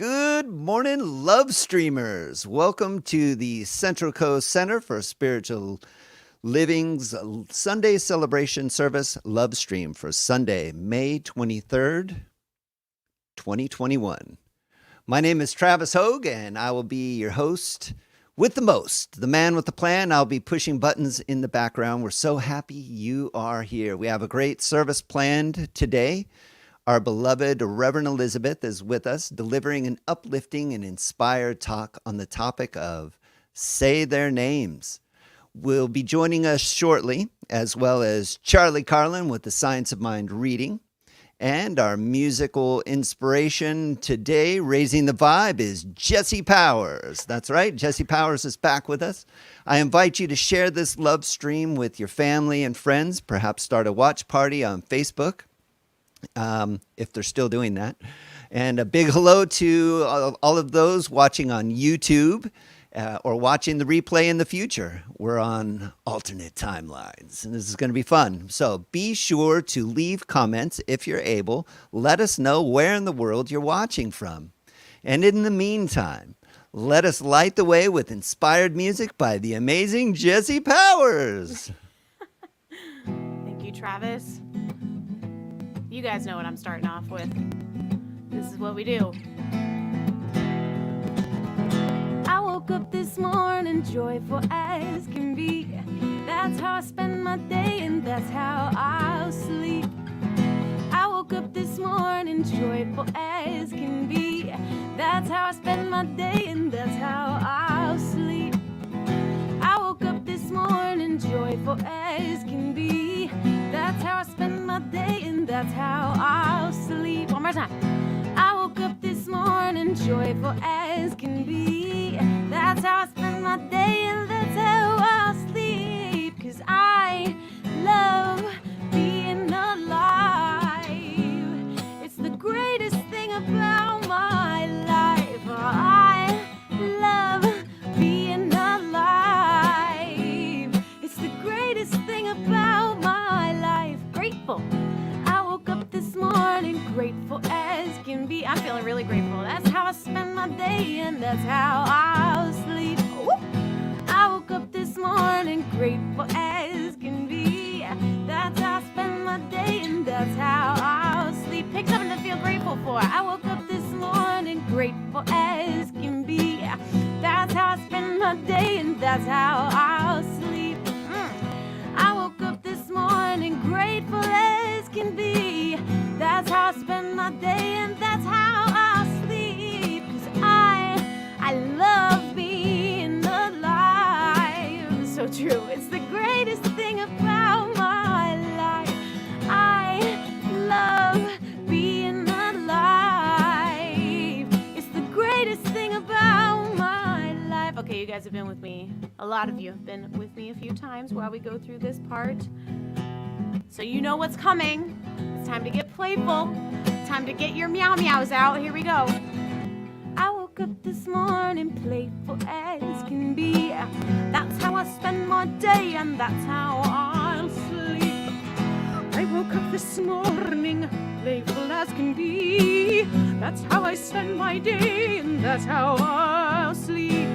Good morning, love streamers. Welcome to the Central Coast Center for Spiritual Living's Sunday celebration service love stream for Sunday, May 23rd, 2021. My name is Travis Hogue, and I will be your host with the most, the man with the plan. I'll be pushing buttons in the background. We're so happy you are here. We have a great service planned today. Our beloved Reverend Elizabeth is with us, delivering an uplifting and inspired talk on the topic of Say Their Names. Will be joining us shortly, as well as Charlie Carlin with the Science of Mind reading. And our musical inspiration today, raising the vibe, is Jesse Powers. That's right, Jesse Powers is back with us. I invite you to share this love stream with your family and friends, perhaps start a watch party on Facebook. If they're still doing that. And a big hello to all of those watching on YouTube or watching the replay in the future. We're on alternate timelines, and this is going to be fun. So be sure to leave comments if you're able. Let us know where in the world you're watching from. And in the meantime, let us light the way with inspired music by the amazing Jesse Powers. Thank you, Travis. You guys know what I'm starting off with. This is what we do. I woke up this morning joyful as can be. That's how I spend my day and that's how I'll sleep. I woke up this morning joyful as can be. That's how I spend my day and that's how I'll sleep. I woke up this morning joyful as can be. That's how I spend my day and that's how I'll sleep. One more time. I woke up this morning joyful as can be. That's how I spend my day and that's how I'll sleep. 'Cause I love being alive. It's the greatest thing about my life. I love being alive. It's the greatest thing about my life. Grateful. I woke up this morning grateful as can be. I'm feeling really grateful. That's how I spend my day and that's how I'll sleep. Woo! I woke up this morning grateful as can be. That's how I spend my day and that's how I'll sleep. Pick something to feel grateful for. I woke up this morning grateful as can be. That's how I spend my day and that's how I'll sleep. I woke up this morning grateful as can be. That's how I spend my day and that's how I'll sleep. 'Cause I love being alive. So true. It's the greatest thing about my life. I love being alive. It's the greatest thing about my life. Okay, you guys have been with me. A lot of you have been with me a few times while we go through this part. So you know what's coming. It's time to get playful. Time to get your meow meows out. Here we go. I woke up this morning playful as can be. That's how I spend my day and that's how I'll sleep. I woke up this morning playful as can be. That's how I spend my day and that's how I'll sleep.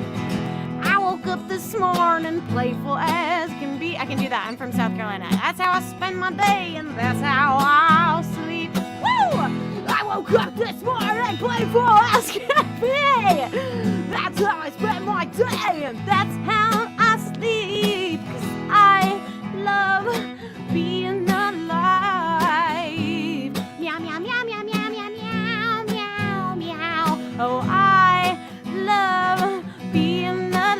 I woke up this morning playful as can be. I can do that. I'm from South Carolina. That's how I spend my day and that's how I'll sleep. Woo! I woke up this morning playful as can be. That's how I spend my day and that's how I sleep. 'Cause I love being alive. Meow, meow, meow, meow, meow, meow, meow, meow, meow. Oh, I love being alive.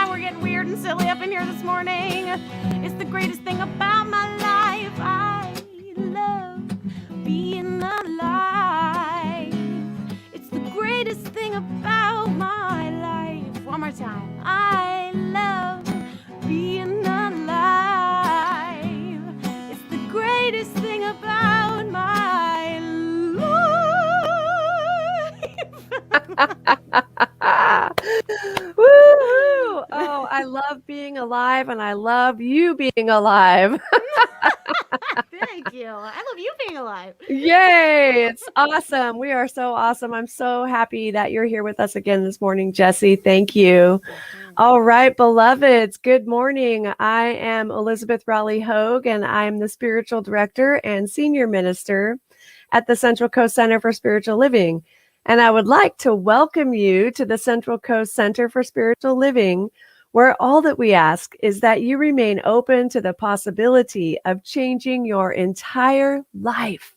We're getting weird and silly up in here this morning. It's the greatest thing about my life. I love being alive. It's the greatest thing about my life. One more time. I love being alive. It's the greatest thing about my life. Woo-hoo! Oh, I love being alive, and I love you being alive. Thank you. I love you being alive. Yay! It's awesome. We are so awesome. I'm so happy that you're here with us again this morning, Jesse. Thank you. All right, beloveds, good morning. I am Elizabeth Rowley-Hogue, and I'm the spiritual director and senior minister at the Central Coast Center for Spiritual Living. And I would like to welcome you to the Central Coast Center for Spiritual Living, where all that we ask is that you remain open to the possibility of changing your entire life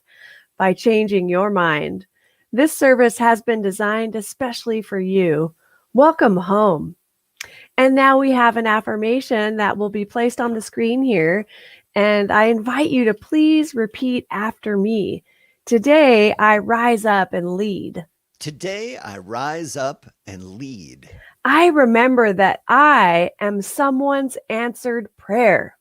by changing your mind. This service has been designed especially for you. Welcome home. And now we have an affirmation that will be placed on the screen here. And I invite you to please repeat after me. Today, I rise up and lead. Today, I rise up and lead. I remember that I am someone's answered prayer.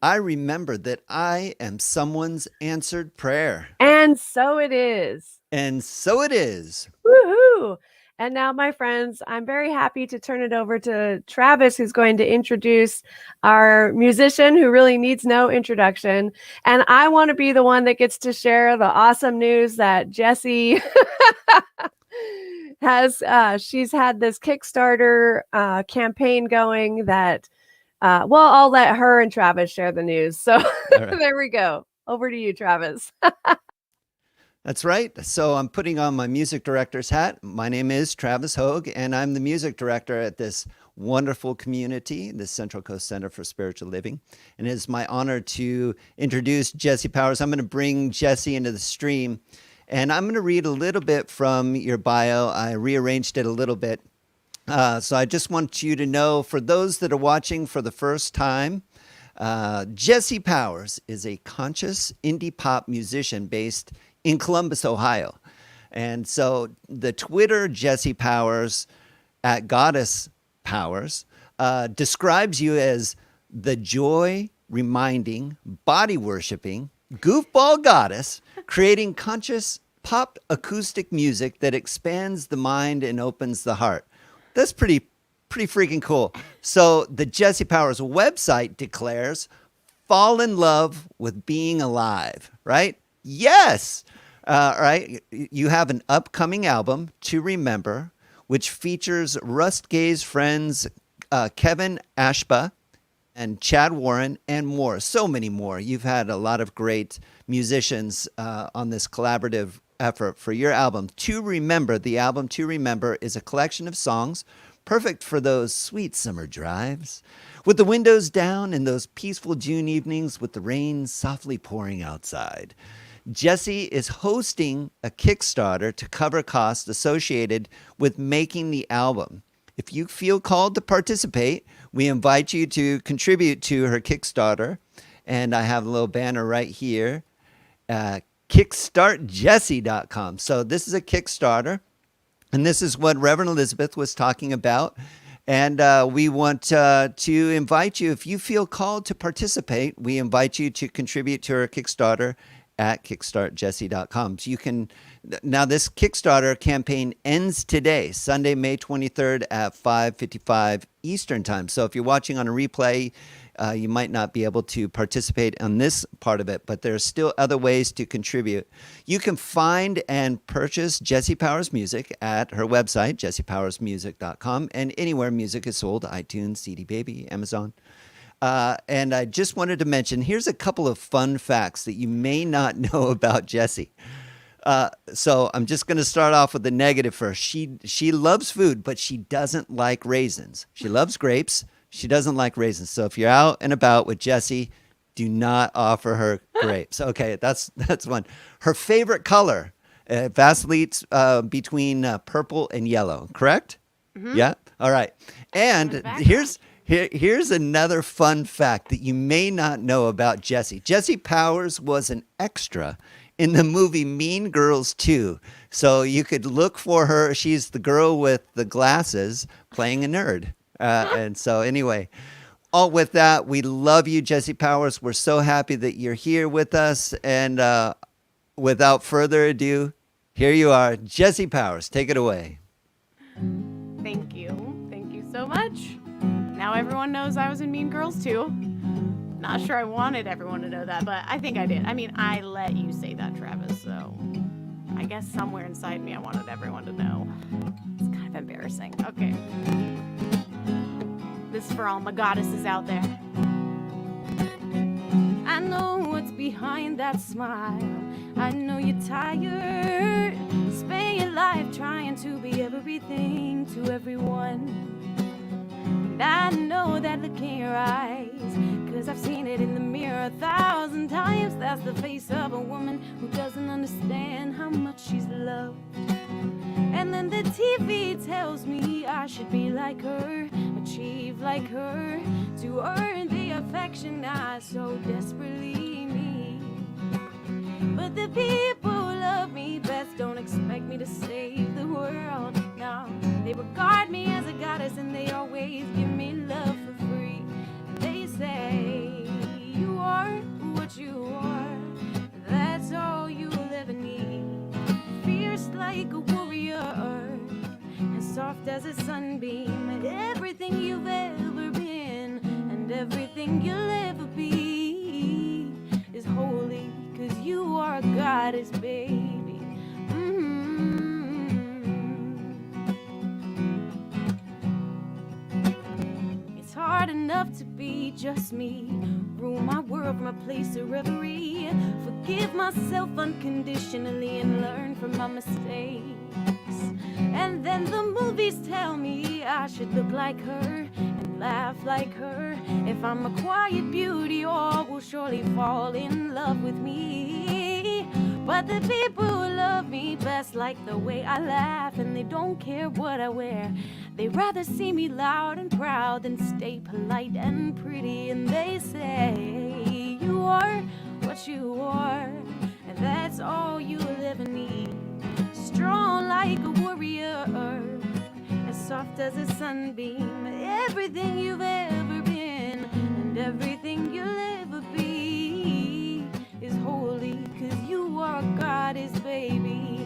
I remember that I am someone's answered prayer. And so it is. And so it is. Woohoo! And now, my friends, I'm very happy to turn it over to Travis, who's going to introduce our musician who really needs no introduction. And I want to be the one that gets to share the awesome news that Jessie has. She's had this Kickstarter campaign going that, I'll let her and Travis share the news. So right. There we go. Over to you, Travis. That's right. So I'm putting on my music director's hat. My name is Travis Hogue, and I'm the music director at this wonderful community, the Central Coast Center for Spiritual Living. And it is my honor to introduce Jessie Powers. I'm going to bring Jessie into the stream, and I'm going to read a little bit from your bio. I rearranged it a little bit. So I just want you to know, for those that are watching for the first time, Jessie Powers is a conscious indie pop musician based in Columbus, Ohio. And so the Twitter Jessie Powers at Goddess Powers describes you as the joy reminding, body worshiping, goofball goddess, creating conscious pop acoustic music that expands the mind and opens the heart. That's pretty freaking cool. So the Jessie Powers website declares, fall in love with being alive, right? Yes. Right. You have an upcoming album, To Remember, which features Rust Gay's friends Kevin Ashba and Chad Warren and more. So many more. You've had a lot of great musicians on this collaborative effort for your album. To Remember, the album To Remember is a collection of songs perfect for those sweet summer drives, with the windows down and those peaceful June evenings with the rain softly pouring outside. Jessie is hosting a Kickstarter to cover costs associated with making the album. If you feel called to participate, we invite you to contribute to her Kickstarter. And I have a little banner right here, kickstartjessie.com. So this is a Kickstarter, and this is what Reverend Elizabeth was talking about. And we want to invite you, if you feel called to participate, we invite you to contribute to her Kickstarter at kickstartjessie.com. So you can, now this Kickstarter campaign ends today, Sunday, May 23rd at 5:55 Eastern time. So if you're watching on a replay, you might not be able to participate on this part of it, but there's still other ways to contribute. You can find and purchase Jessie Powers music at her website, jessiepowersmusic.com, and anywhere music is sold, iTunes, CD Baby, Amazon. And I just wanted to mention, here's a couple of fun facts that you may not know about Jessie. So I'm just going to start off with the negative first. She loves food, but she doesn't like raisins. She loves grapes. She doesn't like raisins. So if you're out and about with Jessie, do not offer her grapes. Okay, that's one. Her favorite color vacillates between purple and yellow, correct? Mm-hmm. Yeah? All right. And here's another fun fact that you may not know about Jessie. Jessie Powers was an extra in the movie Mean Girls 2. So you could look for her. She's the girl with the glasses playing a nerd. And so anyway, all with that, we love you, Jessie Powers. We're so happy that you're here with us. And without further ado, here you are, Jessie Powers. Take it away. Thank you. Thank you so much. Now everyone knows I was in Mean Girls too. Not sure I wanted everyone to know that, but I think I did. I mean, I let you say that, Travis, so I guess somewhere inside me I wanted everyone to know. It's kind of embarrassing. Okay. This is for all my goddesses out there. I know what's behind that smile. I know you're tired. Spend your life trying to be everything to everyone. And I know that look in your eyes, 'cause I've seen it in the mirror 1,000 times. That's the face of a woman who doesn't understand how much she's loved. And then the TV tells me I should be like her, achieve like her, to earn the affection I so desperately need. But the people who love me best don't expect me to save the world. No, they regard me as a goddess and they always give me love for free. They say, you are what you are, that's all you'll ever need. Fierce like a warrior, as soft as a sunbeam, and everything you've ever been and everything you'll ever be is holy, 'cause you are a goddess, baby. It's hard enough to be just me, rule my world from a place of reverie, forgive myself unconditionally and learn from my mistakes. And then the movies tell me I should look like her and laugh like her. If I'm a quiet beauty, all will surely fall in love with me. But the people who love me best like the way I laugh, and they don't care what I wear. They rather see me loud and proud than stay polite and pretty. And they say, you are what you are, and that's all you'll ever need. Strong like a warrior, as soft as a sunbeam, everything you've ever been and everything you'll ever be is holy, 'cause you are a goddess, baby.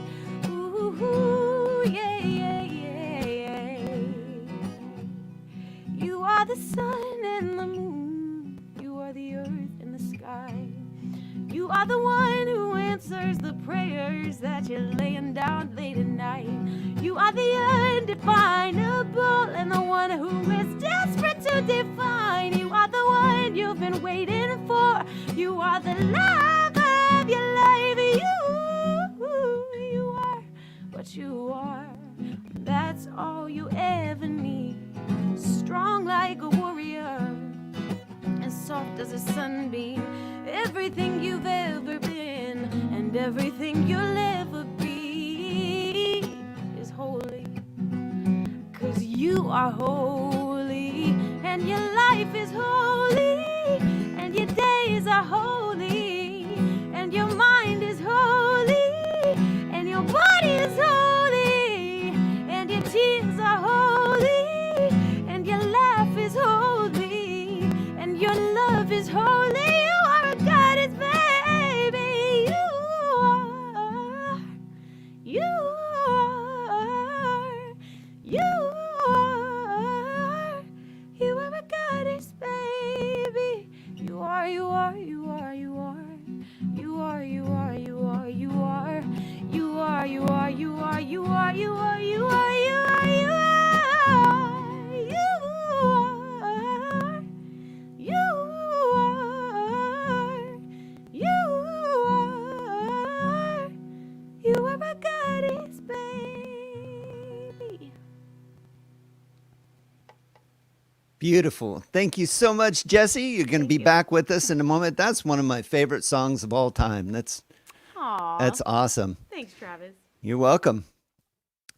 Ooh, yeah, yeah, yeah, yeah. You are the sun and the moon, you are the earth and the sky. You are the one who answers the prayers that you're laying down late at night. You are the undefinable and the one who is desperate to define. You are the one you've been waiting for. You are the love of your life. You are what you are. That's all you ever need. Strong like a warrior, as soft as a sunbeam. Everything you've ever been and everything you'll ever be is holy, 'cause you are holy, and your life is holy, and your days are holy, and your mind is holy, and your body is holy, and your tears are holy, and your laugh is holy, and your love is holy. Beautiful. Thank you so much, Jesse. You're going to be back with us in a moment. That's one of my favorite songs of all time. That's awesome. Thanks, Travis. You're welcome.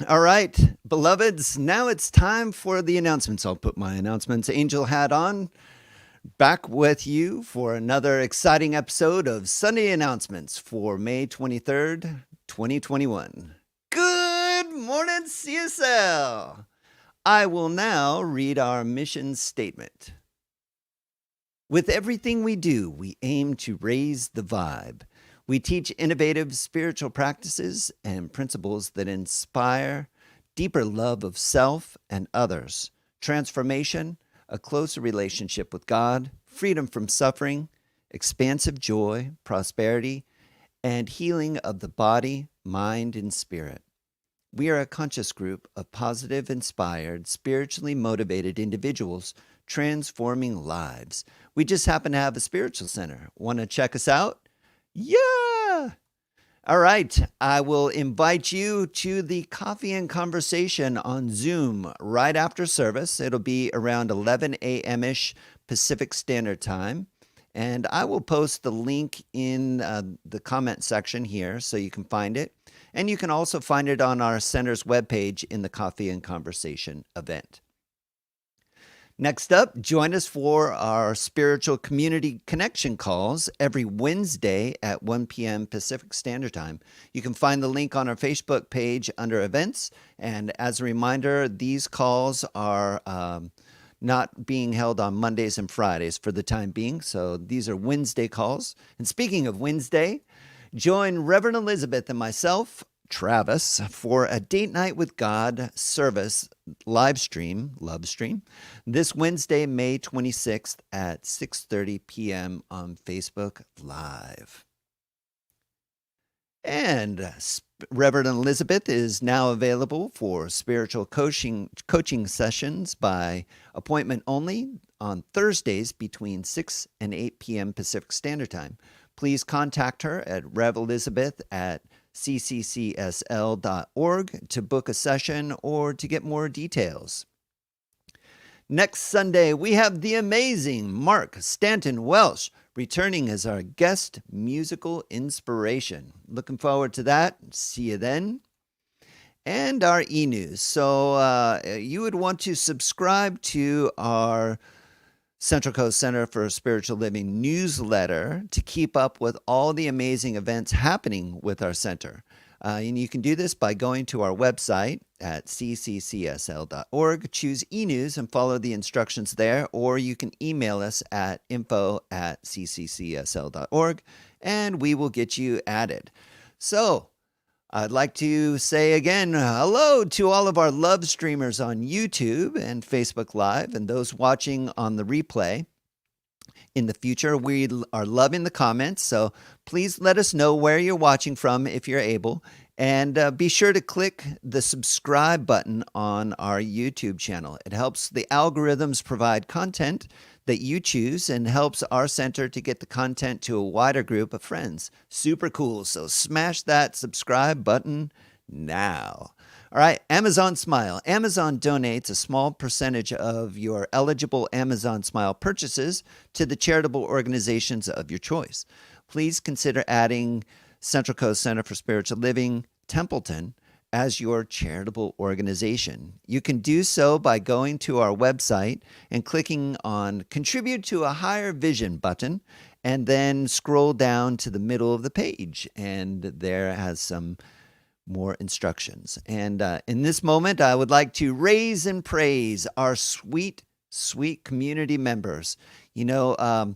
All right, beloveds, now it's time for the announcements. I'll put my announcements angel hat on. Back with you for another exciting episode of Sunday Announcements for May 23rd, 2021. Good morning, CSL. I will now read our mission statement. With everything we do, we aim to raise the vibe. We teach innovative spiritual practices and principles that inspire deeper love of self and others, transformation, a closer relationship with God, freedom from suffering, expansive joy, prosperity, and healing of the body, mind, and spirit. We are a conscious group of positive, inspired, spiritually motivated individuals transforming lives. We just happen to have a spiritual center. Want to check us out? Yeah! All right. I will invite you to the coffee and conversation on Zoom right after service. It'll be around 11 a.m. ish Pacific Standard Time. And I will post the link in the comment section here so you can find it. And you can also find it on our center's webpage in the Coffee and Conversation event. Next up, join us for our spiritual community connection calls every Wednesday at 1 p.m. Pacific Standard Time. You can find the link on our Facebook page under events. And as a reminder, these calls are not being held on Mondays and Fridays for the time being. So these are Wednesday calls. And speaking of Wednesday, join Reverend Elizabeth and myself, Travis, for a Date Night with God service love stream, this Wednesday, May 26th at 6:30 p.m. on Facebook Live. And Reverend Elizabeth is now available for spiritual coaching sessions by appointment only on Thursdays between 6 and 8 p.m. Pacific Standard Time. Please contact her at revelizabeth at ccccsl.org to book a session or to get more details. Next Sunday, we have the amazing Mark Stanton Welsh returning as our guest musical inspiration. Looking forward to that. See you then. And our e-news. So you would want to subscribe to our Central Coast Center for Spiritual Living newsletter to keep up with all the amazing events happening with our center. And you can do this by going to our website at ccccsl.org, choose e-news and follow the instructions there, or you can email us at info@ccccsl.org and we will get you added. So I'd like to say again, hello to all of our love streamers on YouTube and Facebook Live and those watching on the replay. In the future, we are loving the comments, so please let us know where you're watching from if you're able. And be sure to click the subscribe button on our YouTube channel. It helps the algorithms provide content that you choose and helps our center to get the content to a wider group of friends. Super cool. So smash that subscribe button now. All right, Amazon Smile. Amazon donates a small percentage of your eligible Amazon Smile purchases to the charitable organizations of your choice. Please consider adding Central Coast Center for Spiritual Living, Templeton, as your charitable organization. You can do so by going to our website and clicking on Contribute to a Higher Vision button, and then scroll down to the middle of the page, and there has some more instructions. And in this moment, I would like to raise and praise our sweet, sweet community members. You know,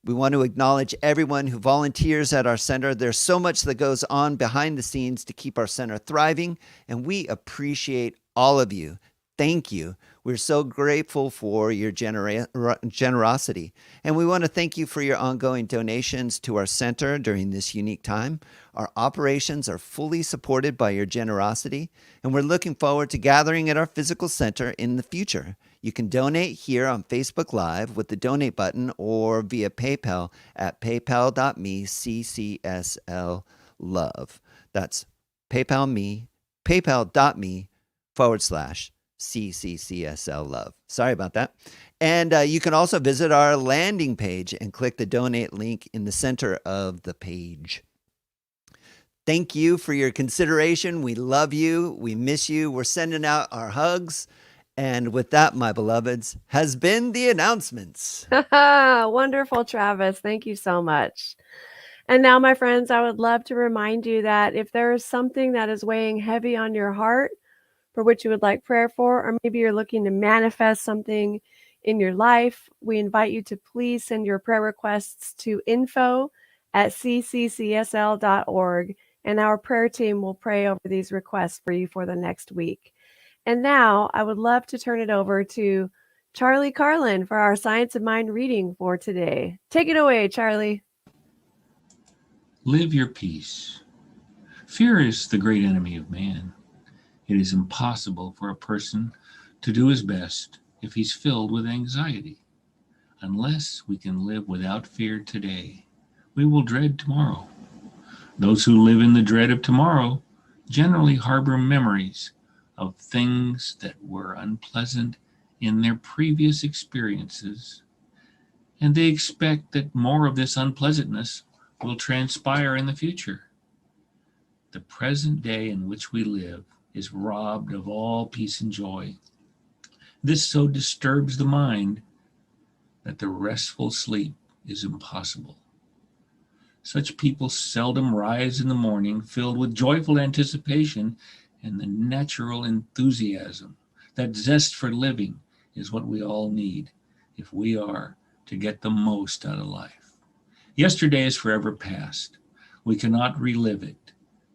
we want to acknowledge everyone who volunteers at our center. There's so much that goes on behind the scenes to keep our center thriving, and we appreciate all of you. Thank you. We're so grateful for your generosity, and we want to thank you for your ongoing donations to our center during this unique time. Our operations are fully supported by your generosity, and we're looking forward to gathering at our physical center in the future. You can donate here on Facebook Live with the donate button or via PayPal at paypal.me/CCSL-love. That's paypal.me/CCCSL-love. Sorry about that. And you can also visit our landing page and click the donate link in the center of the page. Thank you for your consideration. We love you. We miss you. We're sending out our hugs. And with that, my beloveds, has been the announcements. Wonderful, Travis. Thank you so much. And now, my friends, I would love to remind you that if there is something that is weighing heavy on your heart for which you would like prayer for, or maybe you're looking to manifest something in your life, we invite you to please send your prayer requests to info@ccccsl.org, and our prayer team will pray over these requests for you for the next week. And now I would love to turn it over to Charlie Carlin for our Science of Mind reading for today. Take it away, Charlie. Live your peace. Fear is the great enemy of man. It is impossible for a person to do his best if he's filled with anxiety. Unless we can live without fear today, we will dread tomorrow. Those who live in the dread of tomorrow generally harbor memories of things that were unpleasant in their previous experiences, and they expect that more of this unpleasantness will transpire in the future. The present day in which we live is robbed of all peace and joy. This so disturbs the mind that the restful sleep is impossible. Such people seldom rise in the morning filled with joyful anticipation and the natural enthusiasm. That zest for living is what we all need if we are to get the most out of life. Yesterday is forever past. We cannot relive it.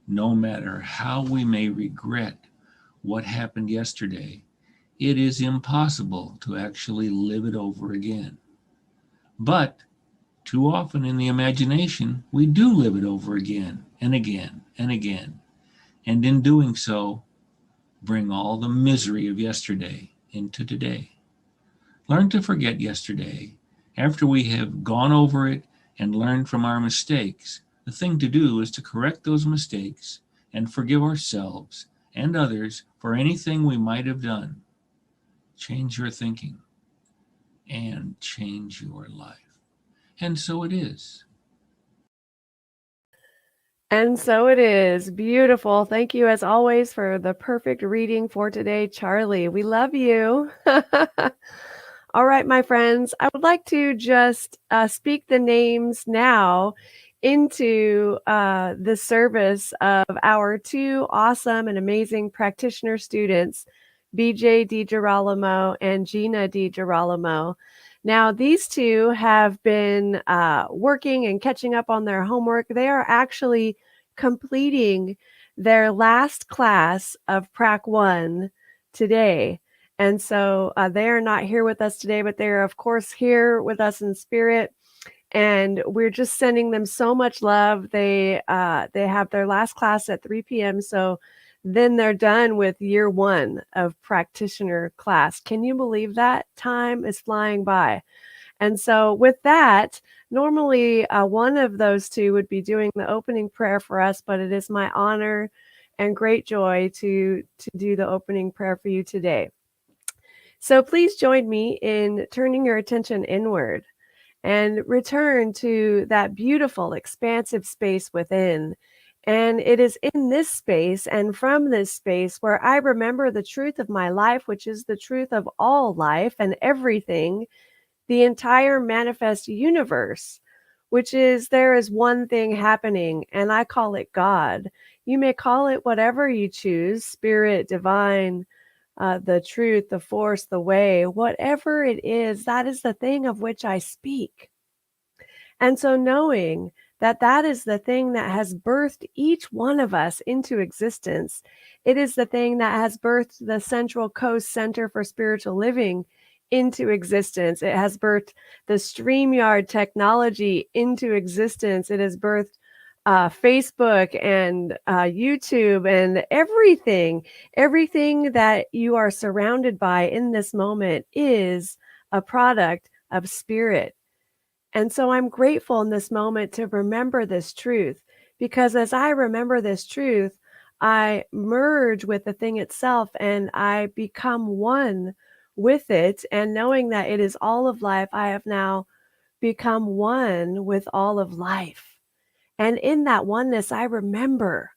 No matter how we may regret what happened yesterday, it is impossible to actually live it over again. But too often in the imagination, we do live it over again and again and again. And in doing so, bring all the misery of yesterday into today. Learn to forget yesterday. After we have gone over it and learned from our mistakes, the thing to do is to correct those mistakes and forgive ourselves and others for anything we might have done. Change your thinking and change your life. And so it is. And so it is. Beautiful. Thank you, as always, for the perfect reading for today, Charlie. We love you. All right, my friends, I would like to just speak the names now into the service of our two awesome and amazing practitioner students, BJ DiGirolamo and Gina DiGirolamo. Now, these two have been working and catching up on their homework. They are actually completing their last class of Prac 1 today. And so they are not here with us today, but they're, of course, here with us in spirit. And we're just sending them so much love. They have their last class at 3 p.m. So then they're done with year 1 of practitioner class. Can you believe that? Time is flying by. And so with that, normally one of those two would be doing the opening prayer for us, but it is my honor and great joy to do the opening prayer for you today. So please join me in turning your attention inward and return to that beautiful, expansive space within. And it is in this space and from this space where I remember the truth of my life, which is the truth of all life and everything, the entire manifest universe, which is there is one thing happening, and I call it God. You may call it whatever you choose, spirit, divine, the truth, the force, the way, whatever it is, that is the thing of which I speak. And so knowing that that is the thing that has birthed each one of us into existence, it is the thing that has birthed the Central Coast Center for Spiritual Living into existence. It has birthed the StreamYard technology into existence. It has birthed Facebook and YouTube and everything that you are surrounded by in this moment is a product of spirit. And so I'm grateful in this moment to remember this truth, because as I remember this truth, I merge with the thing itself and I become one with it. And knowing that it is all of life, I have now become one with all of life. And in that oneness, I remember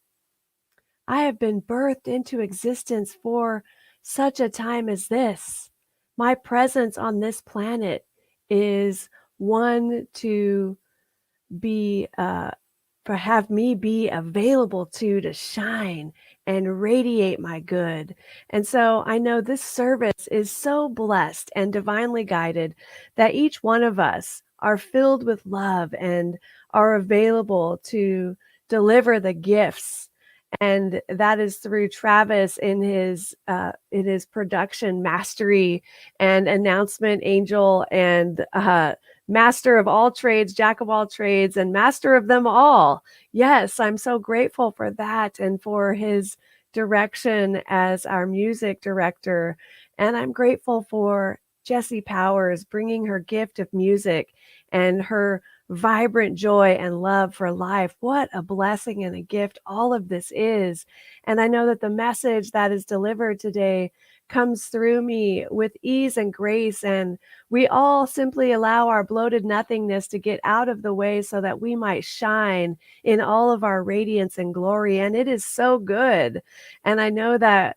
I have been birthed into existence for such a time as this. My presence on this planet is one to be, for have me be available to shine and radiate my good. And so I know this service is so blessed and divinely guided that each one of us are filled with love and are available to deliver the gifts And that is through Travis in his production mastery and announcement angel and master of all trades, jack of all trades, and master of them all. Yes, I'm so grateful for that and for his direction as our music director. And I'm grateful for Jessie Powers bringing her gift of music and her vibrant joy and love for life. What a blessing and a gift all of this is. And I know that the message that is delivered today comes through me with ease and grace. And we all simply allow our bloated nothingness to get out of the way so that we might shine in all of our radiance and glory. And it is so good. And I know that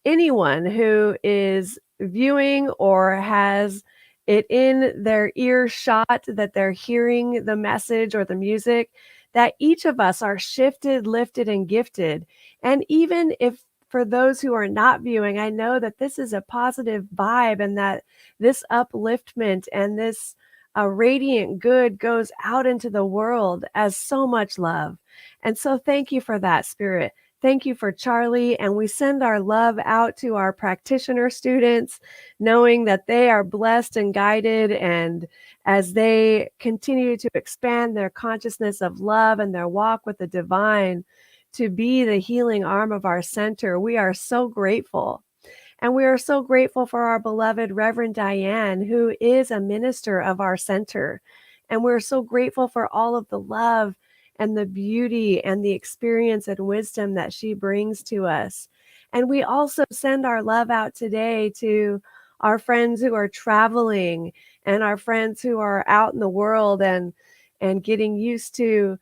anyone who is viewing or has it in their earshot, that they're hearing the message or the music, that each of us are shifted, lifted, and gifted. And even if for those who are not viewing, I know that this is a positive vibe and that this upliftment and this radiant good goes out into the world as so much love. And so thank you for that, Spirit. Thank you for Charlie. And we send our love out to our practitioner students, knowing that they are blessed and guided. And as they continue to expand their consciousness of love and their walk with the divine to be the healing arm of our center, we are so grateful. And we are so grateful for our beloved Reverend Diane, who is a minister of our center. And we're so grateful for all of the love and the beauty and the experience and wisdom that she brings to us. And we also send our love out today to our friends who are traveling and our friends who are out in the world and getting used to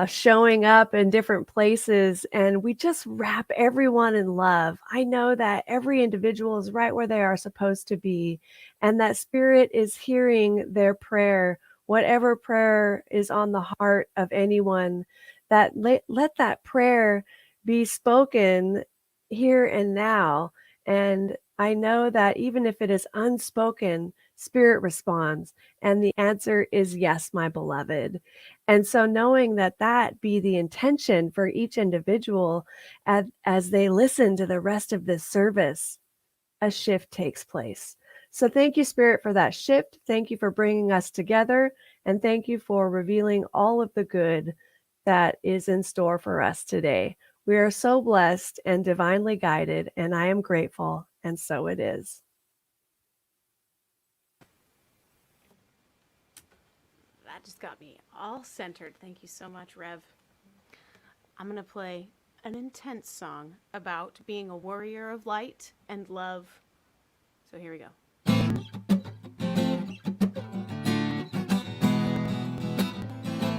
showing up in different places. And we just wrap everyone in love. I know that every individual is right where they are supposed to be, and that Spirit is hearing their prayer, whatever prayer is on the heart of anyone, that let that prayer be spoken here and now. And I know that even if it is unspoken, Spirit responds. And the answer is yes, my beloved. And so knowing that that be the intention for each individual as they listen to the rest of this service, a shift takes place. So thank you, Spirit, for that shift. Thank you for bringing us together. And thank you for revealing all of the good that is in store for us today. We are so blessed and divinely guided, and I am grateful, and so it is. That just got me all centered. Thank you so much, Rev. I'm going to play an intense song about being a warrior of light and love. So here we go.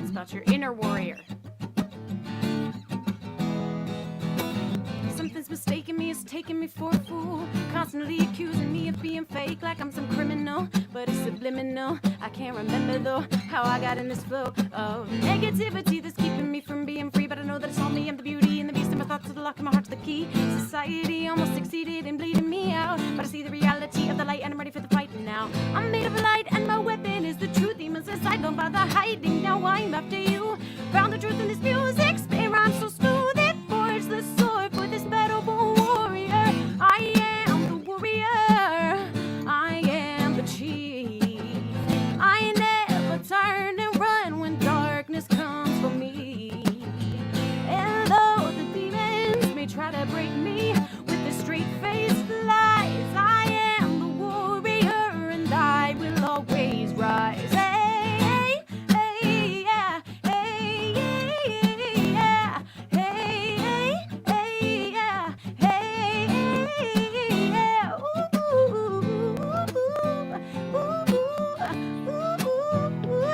It's about your inner warrior. Something's mistaken me, it's taking me for a fool. Constantly accusing me of being fake, like I'm some criminal, but it's subliminal. I can't remember though how I got in this flow of negativity that's keeping me from being free. But I know that it's all me, I'm the beauty and the beast, and my thoughts are the lock and my heart's the key. Society almost succeeded in bleeding me out, but I see the reality of the light and I'm ready for the fight now. I'm made of light and my weapon is the truth. Demons inside, don't bother hiding. Now I'm after you. Found the truth in this music, spit rhymes so smooth it forged the sword for this battle-born warrior. I am the warrior. I am the chief. I never turn and run when darkness comes for me. And though the demons may try to break me with their straight-faced lies, I am the warrior and I will always rise. Hey, hey, yeah, hey, yeah, hey, hey, yeah, hey, yeah, ooh, ooh,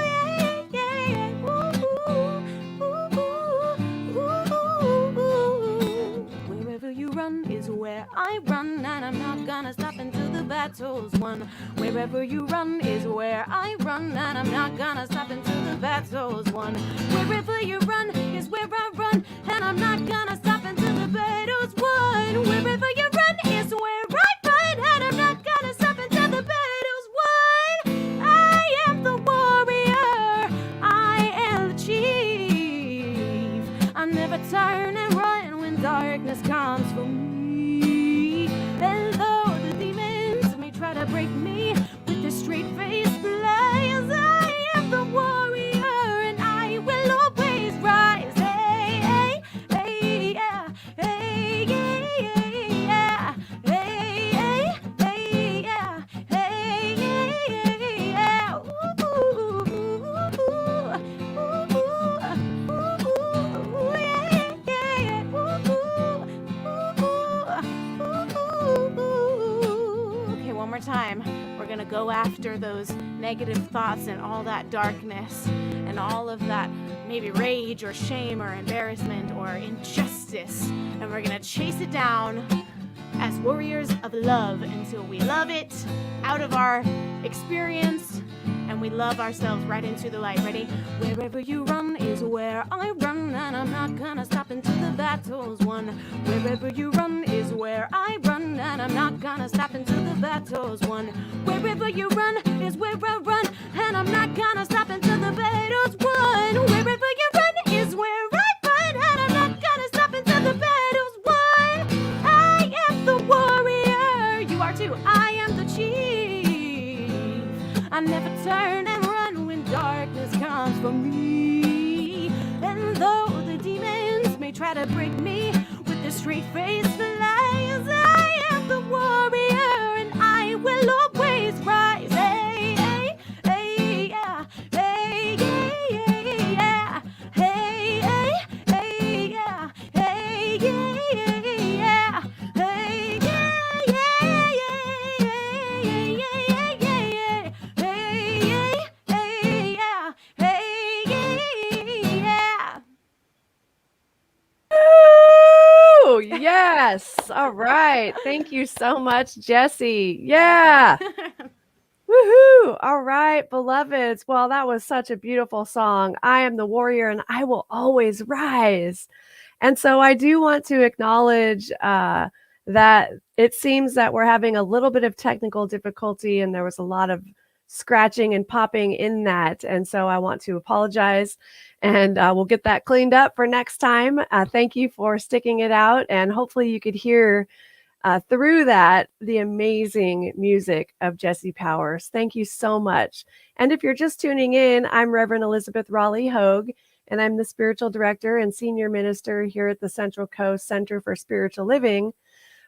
yeah, yeah, wherever you run is where I run, and I'm not gonna stop until the battle's won. Wherever you run is where I run, and I'm not gonna stop until the battle's won. Wherever you run is where I run, and I'm not gonna stop until the battle's won. Wherever you run is where I run, and I'm not gonna stop until the battle's won. I am the warrior, I am the chief. I never turn more time. We're going to go after those negative thoughts and all that darkness and all of that maybe rage or shame or embarrassment or injustice. And we're going to chase it down as warriors of love until we love it out of our experience and we love ourselves right into the light. Ready? Wherever you run is where I run, and I'm not gonna stop until the battle's won. Wherever you run is where I run, and I'm not gonna stop until the battle's won. Wherever you run is where I run, and I'm not gonna stop until the battle's won. Wherever you run is where I run, and I'm not gonna stop until the battle's won. I am the warrior, you are too. I am the chief. I never turn and run when darkness comes for me. And though the demons may try to break me with their straight-faced lies, I am the warrior and I will always rise. Hey, hey, hey, yeah. Hey, yeah, yeah. Hey, hey, hey, yeah. Hey, yeah, yeah. Hey, yeah, yeah, yeah, yeah, yeah, yeah. Hey, yeah, hey, yeah. Woo! Yes. All right. Thank you so much, Jesse. Yeah. Woohoo! All right, beloveds. Well, that was such a beautiful song. I am the warrior and I will always rise. And so I do want to acknowledge that it seems that we're having a little bit of technical difficulty and there was a lot of scratching and popping in that. And so I want to apologize and we'll get that cleaned up for next time. Thank you for sticking it out. And hopefully you could hear through that the amazing music of Jesse Powers. Thank you so much. And if you're just tuning in, I'm Reverend Elizabeth Rowley-Hogue, and I'm the spiritual director and senior minister here at the Central Coast Center for Spiritual Living.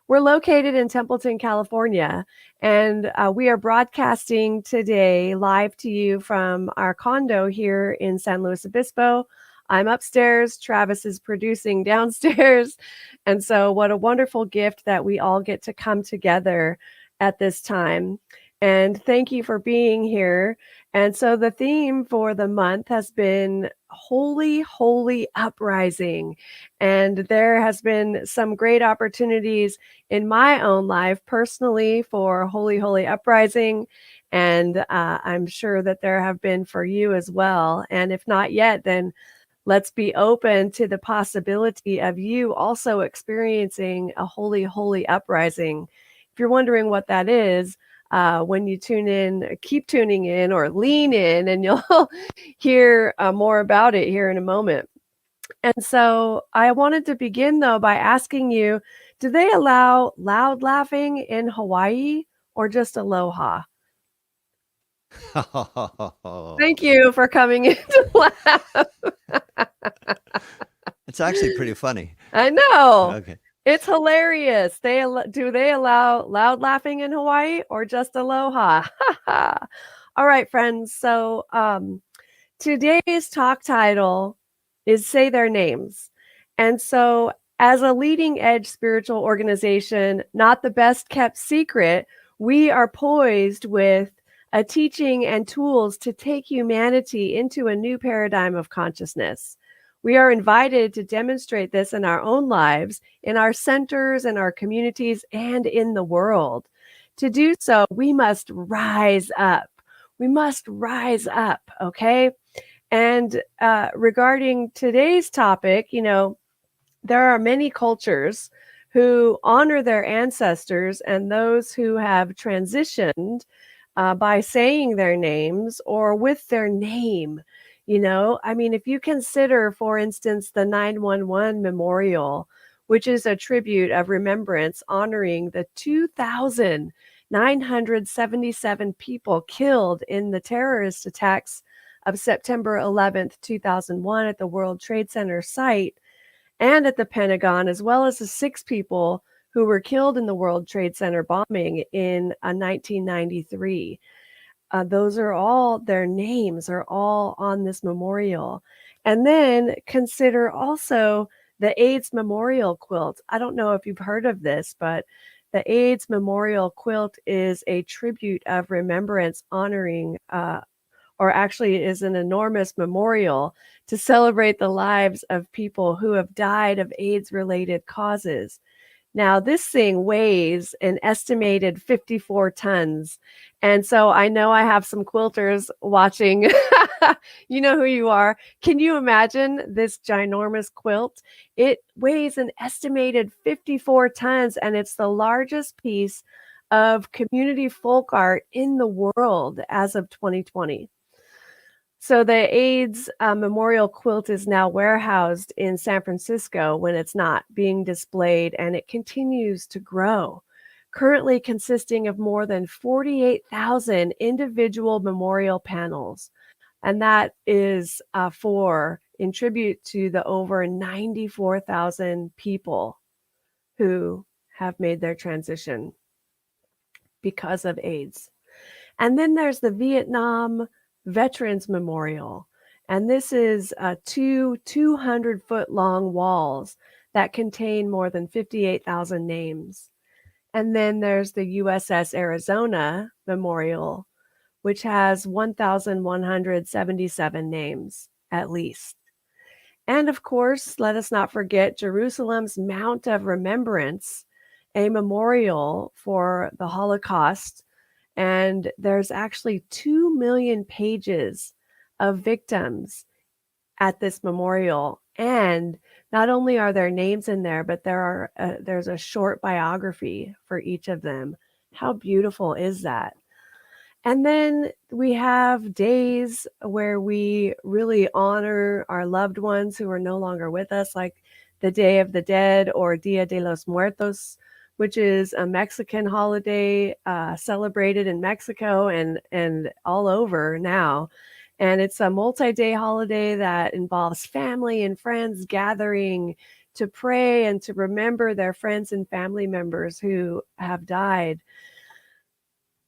We're located in Templeton, California, and we are broadcasting today live to you from our condo here in San Luis Obispo. I'm upstairs, Travis is producing downstairs, and so what a wonderful gift that we all get to come together at this time. And thank you for being here. And so the theme for the month has been Holy, Holy Uprising. And there has been some great opportunities in my own life personally for Holy, Holy Uprising. And I'm sure that there have been for you as well. And if not yet, then let's be open to the possibility of you also experiencing a Holy, Holy Uprising. If you're wondering what that is, when you tune in, keep tuning in or lean in and you'll hear more about it here in a moment. And so I wanted to begin though by asking you, do they allow loud laughing in Hawaii or just aloha? Thank you for coming in to laugh. It's actually pretty funny. I know. Okay. It's hilarious. Do they allow loud laughing in Hawaii or just aloha? All right, friends. So today's talk title is Say Their Names. And so as a leading edge spiritual organization, not the best kept secret, we are poised with a teaching and tools to take humanity into a new paradigm of consciousness. We are invited to demonstrate this in our own lives, in our centers, in our communities, and in the world. To do so, we must rise up. We must rise up, okay? And regarding today's topic, there are many cultures who honor their ancestors and those who have transitioned by saying their names or with their name. If you consider, for instance, the 911 memorial, which is a tribute of remembrance honoring the 2,977 people killed in the terrorist attacks of September 11th, 2001 at the World Trade Center site and at the Pentagon, as well as the 6 people who were killed in the World Trade Center bombing in 1993. Those are all, their names are all on this memorial. And then consider also the AIDS memorial quilt. I don't know if you've heard of this, but The AIDS Memorial Quilt is a tribute of remembrance honoring, or actually is an enormous memorial to celebrate the lives of people who have died of AIDS-related causes. Now, this thing weighs an estimated 54 tons. And so I know I have some quilters watching. You know who you are. Can you imagine this ginormous quilt? It weighs an estimated 54 tons, and it's the largest piece of community folk art in the world as of 2020. So the AIDS memorial quilt is now warehoused in San Francisco when it's not being displayed, and it continues to grow, currently consisting of more than 48,000 individual memorial panels. And that is in tribute to the over 94,000 people who have made their transition because of AIDS. And then there's the Vietnam Veterans Memorial. And this is two 200-foot long walls that contain more than 58,000 names. And then there's the USS Arizona Memorial, which has 1,177 names at least. And of course, let us not forget Jerusalem's Mount of Remembrance, a memorial for the Holocaust. And there's actually 2 million pages of victims at this memorial. And not only are there names in there, but there's a short biography for each of them. How beautiful is that? And then we have days where we really honor our loved ones who are no longer with us, like the Day of the Dead or Dia de los Muertos, which is a Mexican holiday celebrated in Mexico and all over now. And it's a multi-day holiday that involves family and friends gathering to pray and to remember their friends and family members who have died.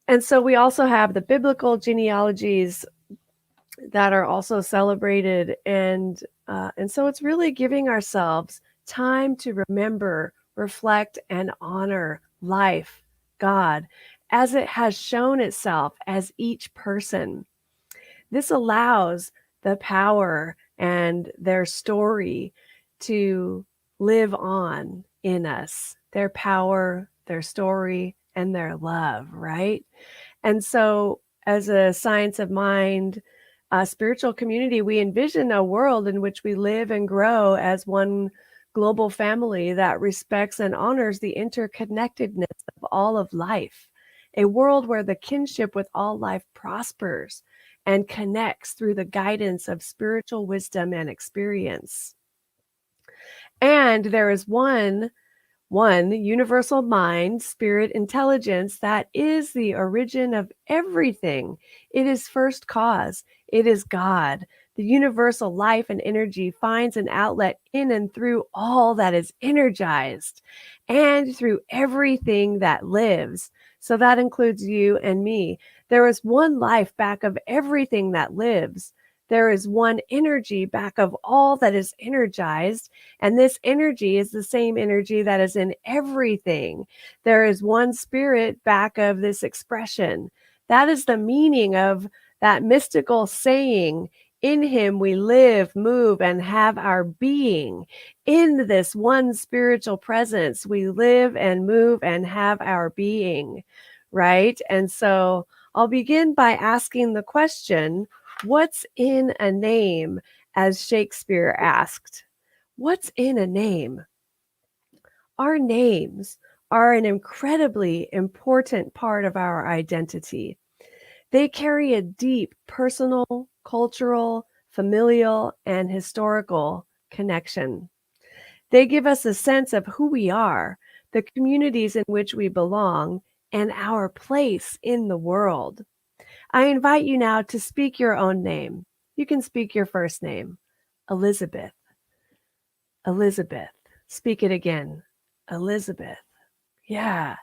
And so we also have the biblical genealogies that are also celebrated. And so it's really giving ourselves time to remember, reflect, and honor life, God, as it has shown itself as each person. This allows the power and their story to live on in us, their power, their story, and their love, right? And so as a science of mind, spiritual community, we envision a world in which we live and grow as one global family that respects and honors the interconnectedness of all of life, a world where the kinship with all life prospers and connects through the guidance of spiritual wisdom and experience. And there is one universal mind, spirit, intelligence that is the origin of everything. It is first cause. It is God. The universal life and energy finds an outlet in and through all that is energized and through everything that lives. So that includes you and me. There is one life back of everything that lives. There is one energy back of all that is energized, and this energy is the same energy that is in everything. There is one spirit back of this expression. That is the meaning of that mystical saying, in him we live, move, and have our being. In this one spiritual presence, we live and move and have our being, right? And so I'll begin by asking the question, what's in a name, as Shakespeare asked? What's in a name? Our names are an incredibly important part of our identity. They carry a deep personal, cultural, familial, and historical connection. They give us a sense of who we are, the communities in which we belong, and our place in the world. I invite you now to speak your own name. You can speak your first name, Elizabeth. Elizabeth. Speak it again, Elizabeth. Yeah.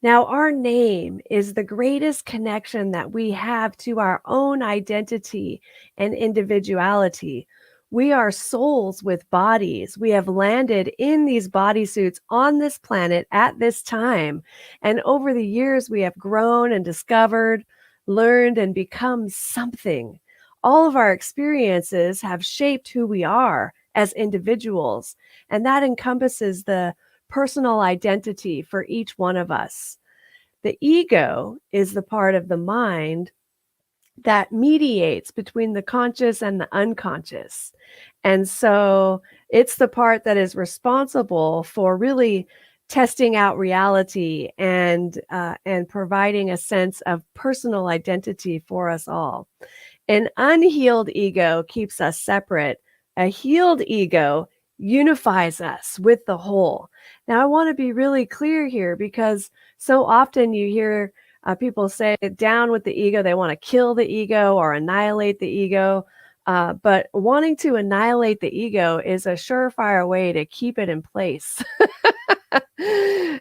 Now, our name is the greatest connection that we have to our own identity and individuality. We are souls with bodies. We have landed in these bodysuits on this planet at this time. And over the years, we have grown and discovered, learned, and become something. All of our experiences have shaped who we are as individuals. And that encompasses the personal identity for each one of us. The ego is the part of the mind that mediates between the conscious and the unconscious. And so it's the part that is responsible for really testing out reality and providing a sense of personal identity for us all. An unhealed ego keeps us separate. A healed ego unifies us with the whole. Now, I want to be really clear here, because so often you hear people say down with the ego. They want to kill the ego or annihilate the ego. But wanting to annihilate the ego is a surefire way to keep it in place.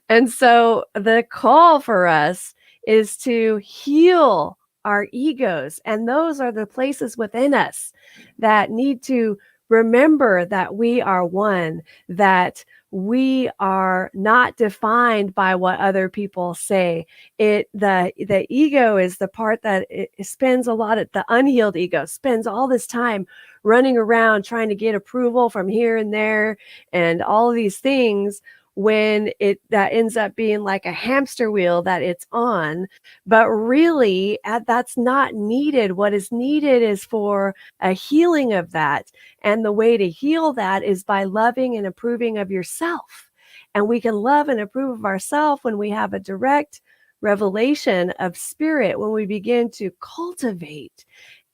And so the call for us is to heal our egos. And those are the places within us that need to remember that we are one, that we are not defined by what other people say. The ego is the part that it spends a lot of, the unhealed ego spends all this time running around trying to get approval from here and there and all of these things, when that ends up being like a hamster wheel that it's on. But really, that's not needed. What is needed is for a healing of that. And the way to heal that is by loving and approving of yourself. And we can love and approve of ourselves when we have a direct revelation of spirit, when we begin to cultivate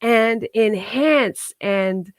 and enhance and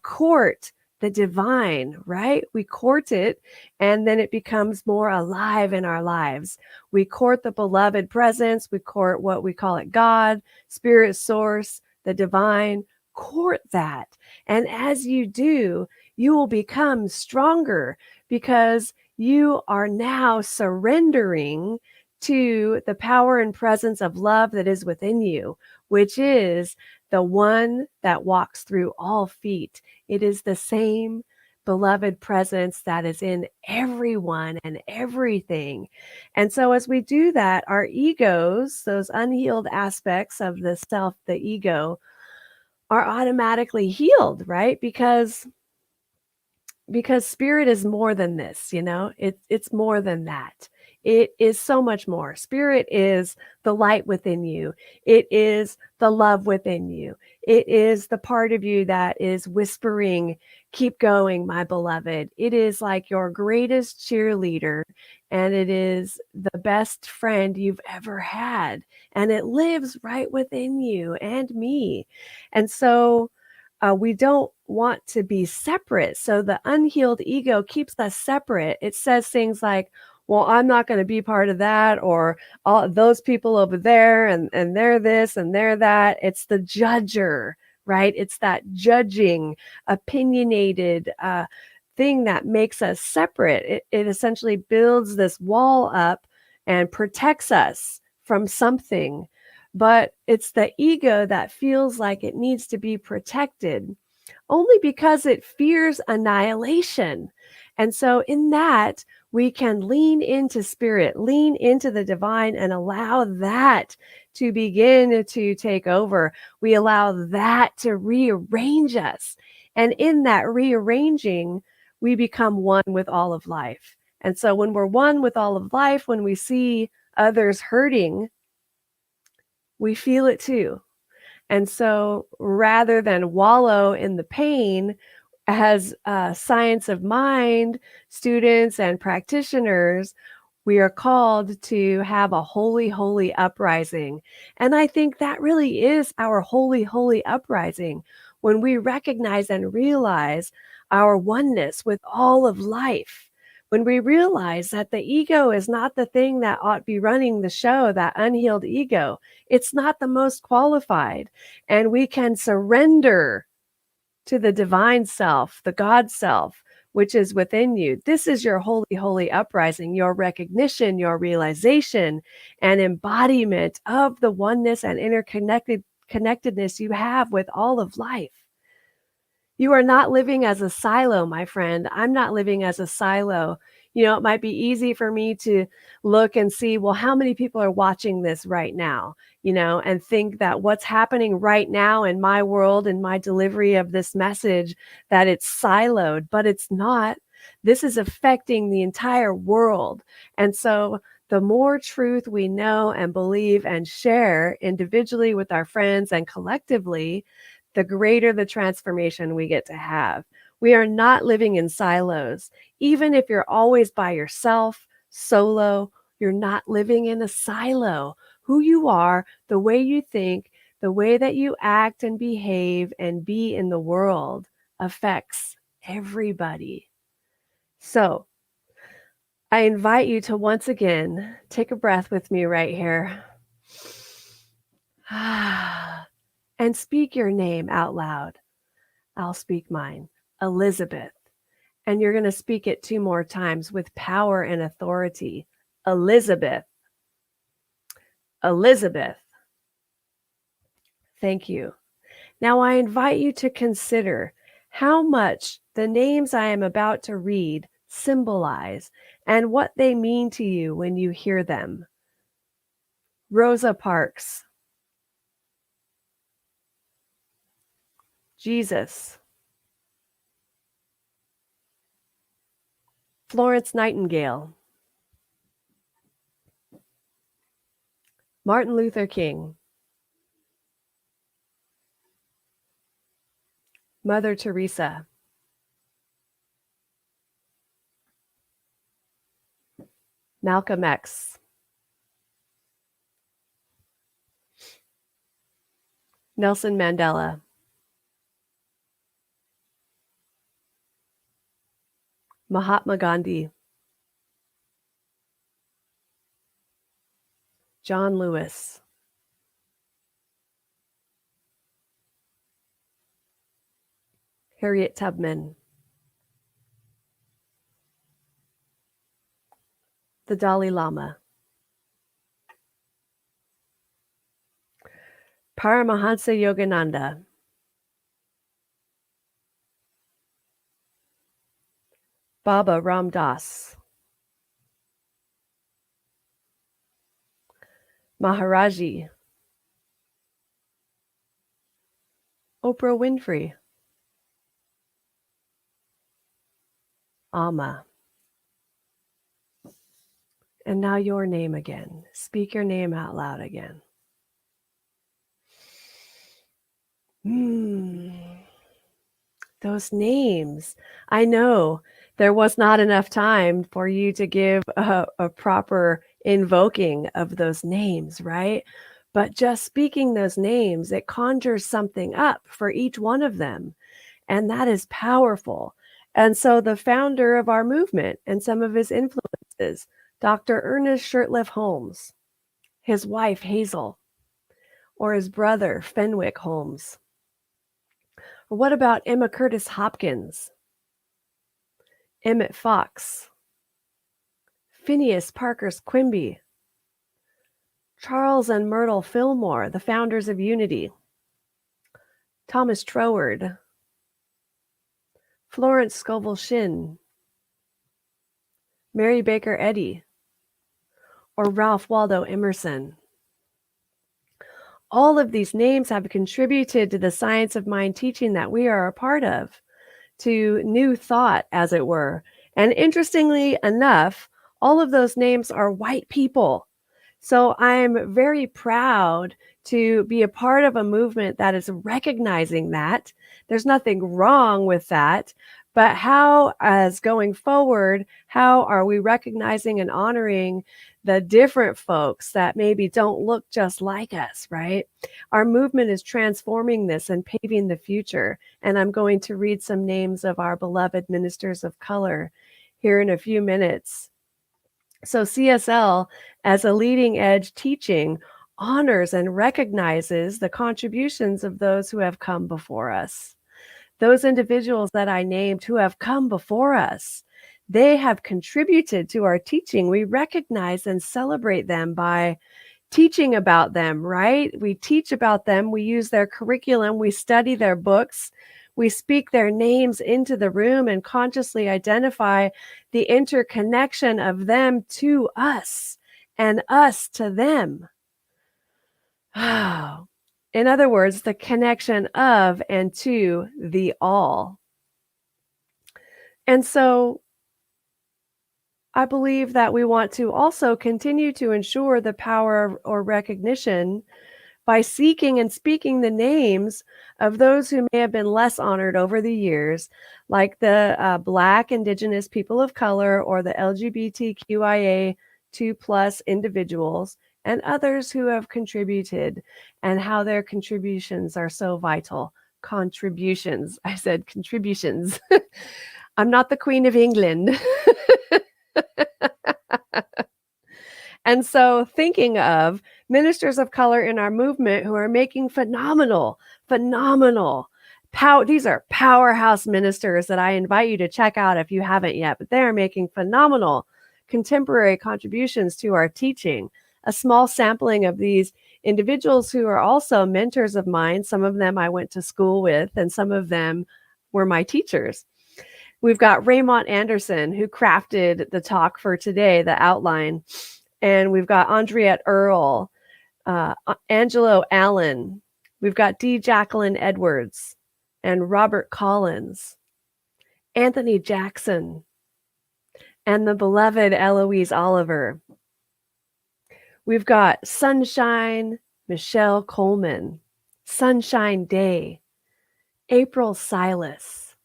court the divine, right? We court it, and then it becomes more alive in our lives. We court the beloved presence. We court what we call it God, spirit source, the divine. Court that. And as you do, you will become stronger, because you are now surrendering to the power and presence of love that is within you, which is the one that walks through all feet. It is the same beloved presence that is in everyone and everything. And so as we do that, our egos, those unhealed aspects of the self, the ego, are automatically healed, right? Because spirit is more than this, it's more than that. It is so much more. Spirit is the light within you. It is the love within you. It is the part of you that is whispering, keep going, my beloved. It is like your greatest cheerleader, and it is the best friend you've ever had. And it lives right within you and me. And so we don't want to be separate. So the unhealed ego keeps us separate. It says things like, well, I'm not going to be part of that, or all those people over there, and they're this and they're that. It's the judger, right? It's that judging, opinionated thing that makes us separate. It essentially builds this wall up and protects us from something. But it's the ego that feels like it needs to be protected only because it fears annihilation. And so in that, we can lean into spirit, lean into the divine, and allow that to begin to take over. We allow that to rearrange us. And in that rearranging, we become one with all of life. And so when we're one with all of life, when we see others hurting, we feel it too. And so rather than wallow in the pain, as science of mind students and practitioners, we are called to have a holy, holy uprising. And I think that really is our holy, holy uprising, when we recognize and realize our oneness with all of life. When we realize that the ego is not the thing that ought to be running the show, that unhealed ego, it's not the most qualified. And we can surrender to the divine self, the God self, which is within you. This is your holy, holy uprising, your recognition, your realization, and embodiment of the oneness and connectedness you have with all of life. You are not living as a silo, my friend. I'm not living as a silo. It might be easy for me to look and see, well, how many people are watching this right now, and think that what's happening right now in my world and my delivery of this message, that it's siloed, but it's not. This is affecting the entire world. And so the more truth we know and believe and share individually with our friends and collectively, the greater the transformation we get to have. We are not living in silos. Even if you're always by yourself, solo, you're not living in a silo. Who you are, the way you think, the way that you act and behave and be in the world affects everybody. So I invite you to once again take a breath with me right here. And speak your name out loud. I'll speak mine, Elizabeth. And you're going to speak it 2 more times with power and authority. Elizabeth. Elizabeth. Thank you. Now I invite you to consider how much the names I am about to read symbolize and what they mean to you when you hear them. Rosa Parks. Jesus. Florence Nightingale. Martin Luther King. Mother Teresa. Malcolm X. Nelson Mandela. Mahatma Gandhi. John Lewis. Harriet Tubman. The Dalai Lama. Paramahansa Yogananda. Baba Ram Das. Maharaji. Oprah Winfrey. Amma. And now your name again. Speak your name out loud again. Those names. I know there was not enough time for you to give a proper invoking of those names, right? But just speaking those names, it conjures something up for each one of them. And that is powerful. And so the founder of our movement and some of his influences, Dr. Ernest Shurtleff Holmes, his wife Hazel, or his brother Fenwick Holmes. Or what about Emma Curtis Hopkins, Emmett Fox, Phineas Parkhurst Quimby, Charles and Myrtle Fillmore, the founders of Unity, Thomas Troward, Florence Scovel Shinn, Mary Baker Eddy, or Ralph Waldo Emerson. All of these names have contributed to the science of mind teaching that we are a part of, to new thought, as it were. And interestingly enough, all of those names are white people. So I'm very proud to be a part of a movement that is recognizing that. There's nothing wrong with that. But how, as going forward, how are we recognizing and honoring the different folks that maybe don't look just like us, right? Our movement is transforming this and paving the future. And I'm going to read some names of our beloved ministers of color here in a few minutes. So CSL, as a leading edge teaching, honors and recognizes the contributions of those who have come before us. Those individuals that I named who have come before us, they have contributed to our teaching. We recognize and celebrate them by teaching about them, right? We teach about them. We use their curriculum. We study their books. We speak their names into the room and consciously identify the interconnection of them to us and us to them. In other words, the connection of and to the all. And so I believe that we want to also continue to ensure the power or recognition by seeking and speaking the names of those who may have been less honored over the years, like the Black, Indigenous, people of color, or the LGBTQIA2+ individuals, and others who have contributed, and how their contributions are so vital. Contributions. I said contributions. I'm not the Queen of England. And so thinking of ministers of color in our movement who are making phenomenal, these are powerhouse ministers that I invite you to check out if you haven't yet, but they are making phenomenal contemporary contributions to our teaching. A small sampling of these individuals who are also mentors of mine. Some of them I went to school with, and some of them were my teachers. We've got Raymond Anderson, who crafted the talk for today, the outline. And we've got Andriette Earle, Angelo Allen. We've got D. Jacqueline Edwards and Robert Collins, Anthony Jackson, and the beloved Eloise Oliver. We've got Sunshine Michelle Coleman, Sunshine Day, April Silas,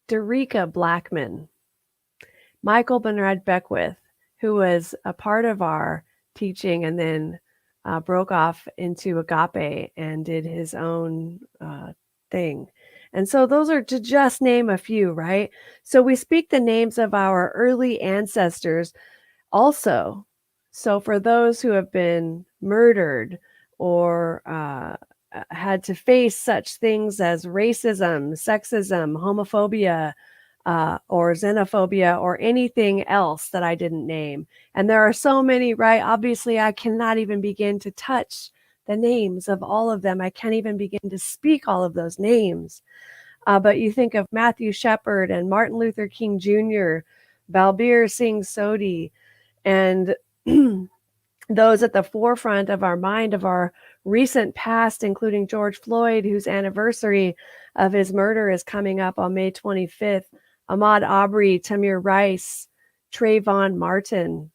Derica Blackman, Michael Bernard Beckwith, who was a part of our teaching and then broke off into Agape and did his own thing. And so those are to just name a few, right? So we speak the names of our early ancestors also. So for those who have been murdered or had to face such things as racism, sexism, homophobia, or xenophobia, or anything else that I didn't name. And there are so many, right? Obviously, I cannot even begin to touch the names of all of them. I can't even begin to speak all of those names. But you think of Matthew Shepard and Martin Luther King Jr., Balbir Singh Sodhi, and those at the forefront of our mind of our recent past, including George Floyd, whose anniversary of his murder is coming up on May 25th. Ahmaud Arbery, Tamir Rice, Trayvon Martin,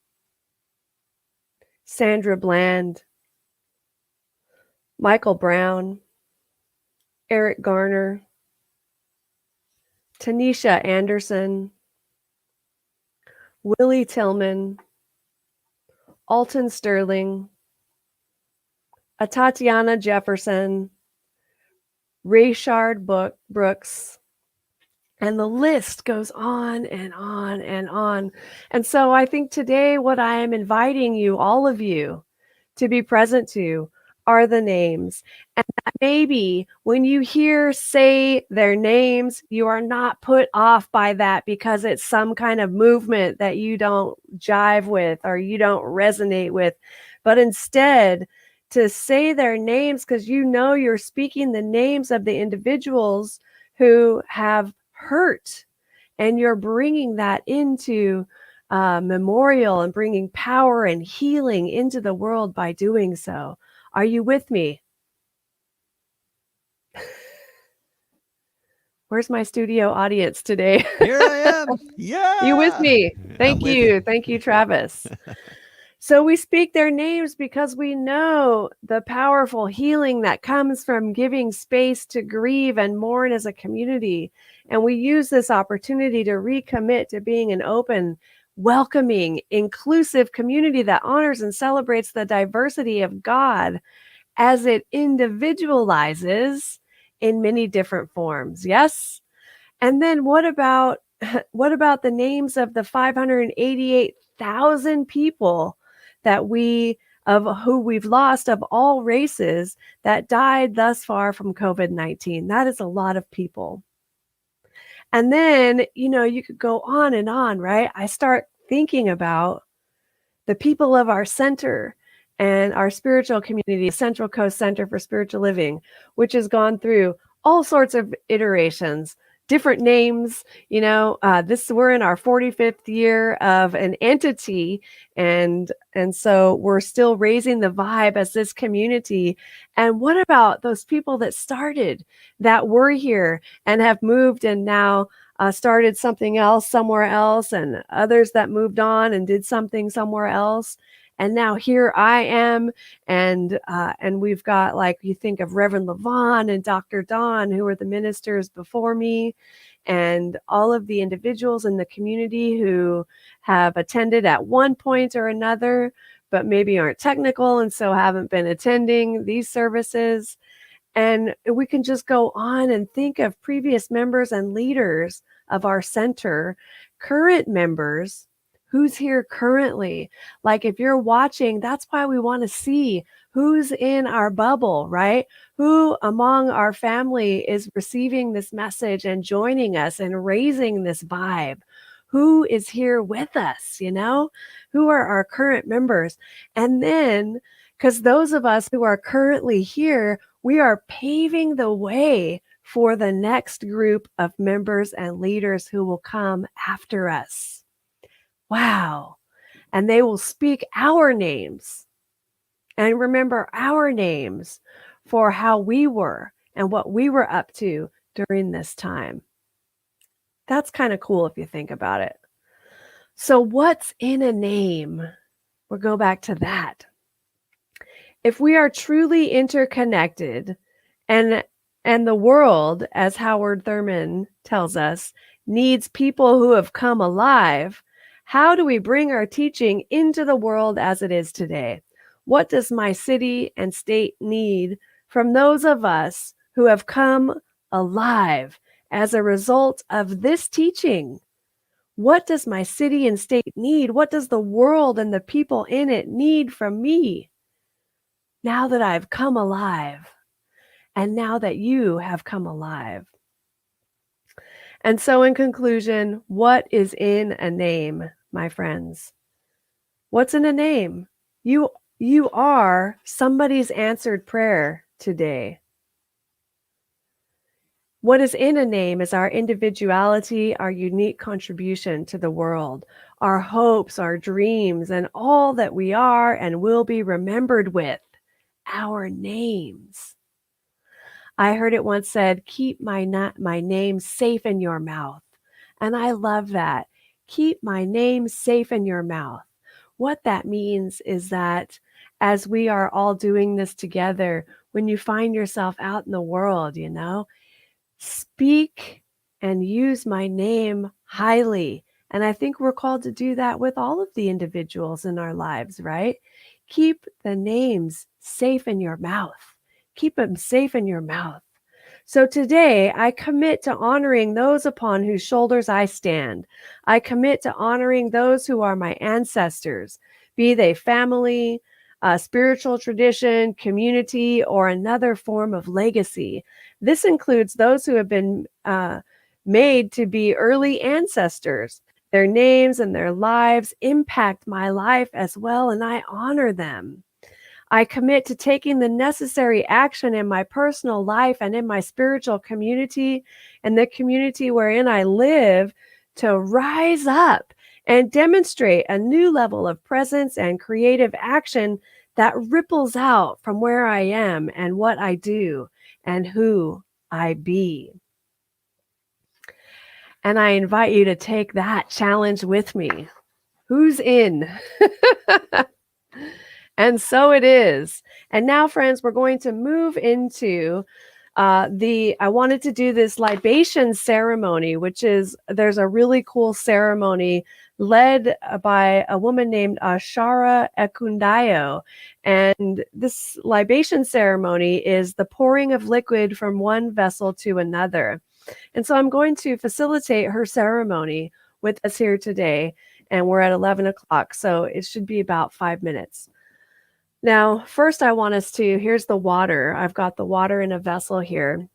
Sandra Bland, Michael Brown, Eric Garner, Tanisha Anderson, Willie Tillman, Alton Sterling, Tatiana Jefferson, Rayshard Brooks, and the list goes on and on and on. And so I think today what I am inviting you, all of you, to be present to are the names. And that maybe when you hear say their names, you are not put off by that because it's some kind of movement that you don't jive with or you don't resonate with, but instead to say their names because you know you're speaking the names of the individuals who have hurt, and you're bringing that into memorial and bringing power and healing into the world by doing so. Are you with me? Where's my studio audience today? Here I am. Yeah. You with me? Thank I'm with you. Thank you, Travis. So we speak their names because we know the powerful healing that comes from giving space to grieve and mourn as a community. And we use this opportunity to recommit to being an open, welcoming, inclusive community that honors and celebrates the diversity of God as it individualizes in many different forms. Yes? And then what about the names of the 588,000 people that who we've lost of all races that died thus far from COVID-19? That is a lot of people. And then, you could go on and on, right? I start thinking about the people of our center and our spiritual community, Central Coast Center for Spiritual Living, which has gone through all sorts of iterations, different names. We're in our 45th year of an entity, and so we're still raising the vibe as this community. And what about those people that started, that were here and have moved and now started something else somewhere else, and others that moved on and did something somewhere else? And now here I am, and we've got, like, you think of Reverend Levon and Dr. Don, who were the ministers before me, and all of the individuals in the community who have attended at one point or another, but maybe aren't technical and so haven't been attending these services. And we can just go on and think of previous members and leaders of our center, current members. Who's here currently? Like, if you're watching, that's why we want to see who's in our bubble, right? Who among our family is receiving this message and joining us and raising this vibe? Who is here with us? Who are our current members? And then, because those of us who are currently here, we are paving the way for the next group of members and leaders who will come after us. Wow. And they will speak our names and remember our names for how we were and what we were up to during this time. That's kind of cool if you think about it. So what's in a name? We'll go back to that. If we are truly interconnected, and the world, as Howard Thurman tells us, needs people who have come alive, how do we bring our teaching into the world as it is today? What does my city and state need from those of us who have come alive as a result of this teaching? What does my city and state need? What does the world and the people in it need from me now that I've come alive, and now that you have come alive? And so, in conclusion, what is in a name, my friends? What's in a name? You are somebody's answered prayer today. What is in a name is our individuality, our unique contribution to the world, our hopes, our dreams, and all that we are and will be remembered with, our names. I heard it once said, keep my name safe in your mouth. And I love that. Keep my name safe in your mouth. What that means is that as we are all doing this together, when you find yourself out in the world, speak and use my name highly. And I think we're called to do that with all of the individuals in our lives, right? Keep the names safe in your mouth. Keep them safe in your mouth. So today, I commit to honoring those upon whose shoulders I stand. I commit to honoring those who are my ancestors, be they family, spiritual tradition, community, or another form of legacy. This includes those who have been made to be early ancestors. Their names and their lives impact my life as well, and I honor them. I commit to taking the necessary action in my personal life and in my spiritual community and the community wherein I live to rise up and demonstrate a new level of presence and creative action that ripples out from where I am and what I do and who I be. And I invite you to take that challenge with me. Who's in? And so it is. And now, friends, we're going to move into I wanted to do this libation ceremony, which is, there's a really cool ceremony led by a woman named Shara Ekundayo. And this libation ceremony is the pouring of liquid from one vessel to another. And so I'm going to facilitate her ceremony with us here today. And we're at 11 o'clock, so it should be about 5 minutes. Now, first I want us to, here's the water. I've got the water in a vessel here.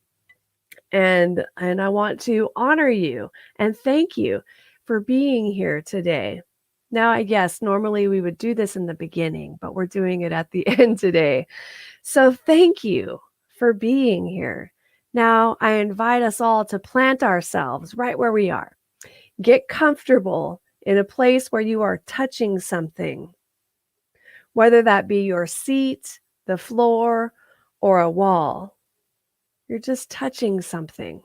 And I want to honor you and thank you for being here today. Now, I guess normally we would do this in the beginning, but we're doing it at the end today. So thank you for being here. Now, I invite us all to plant ourselves right where we are. Get comfortable in a place where you are touching something, whether that be your seat, the floor, or a wall. You're just touching something.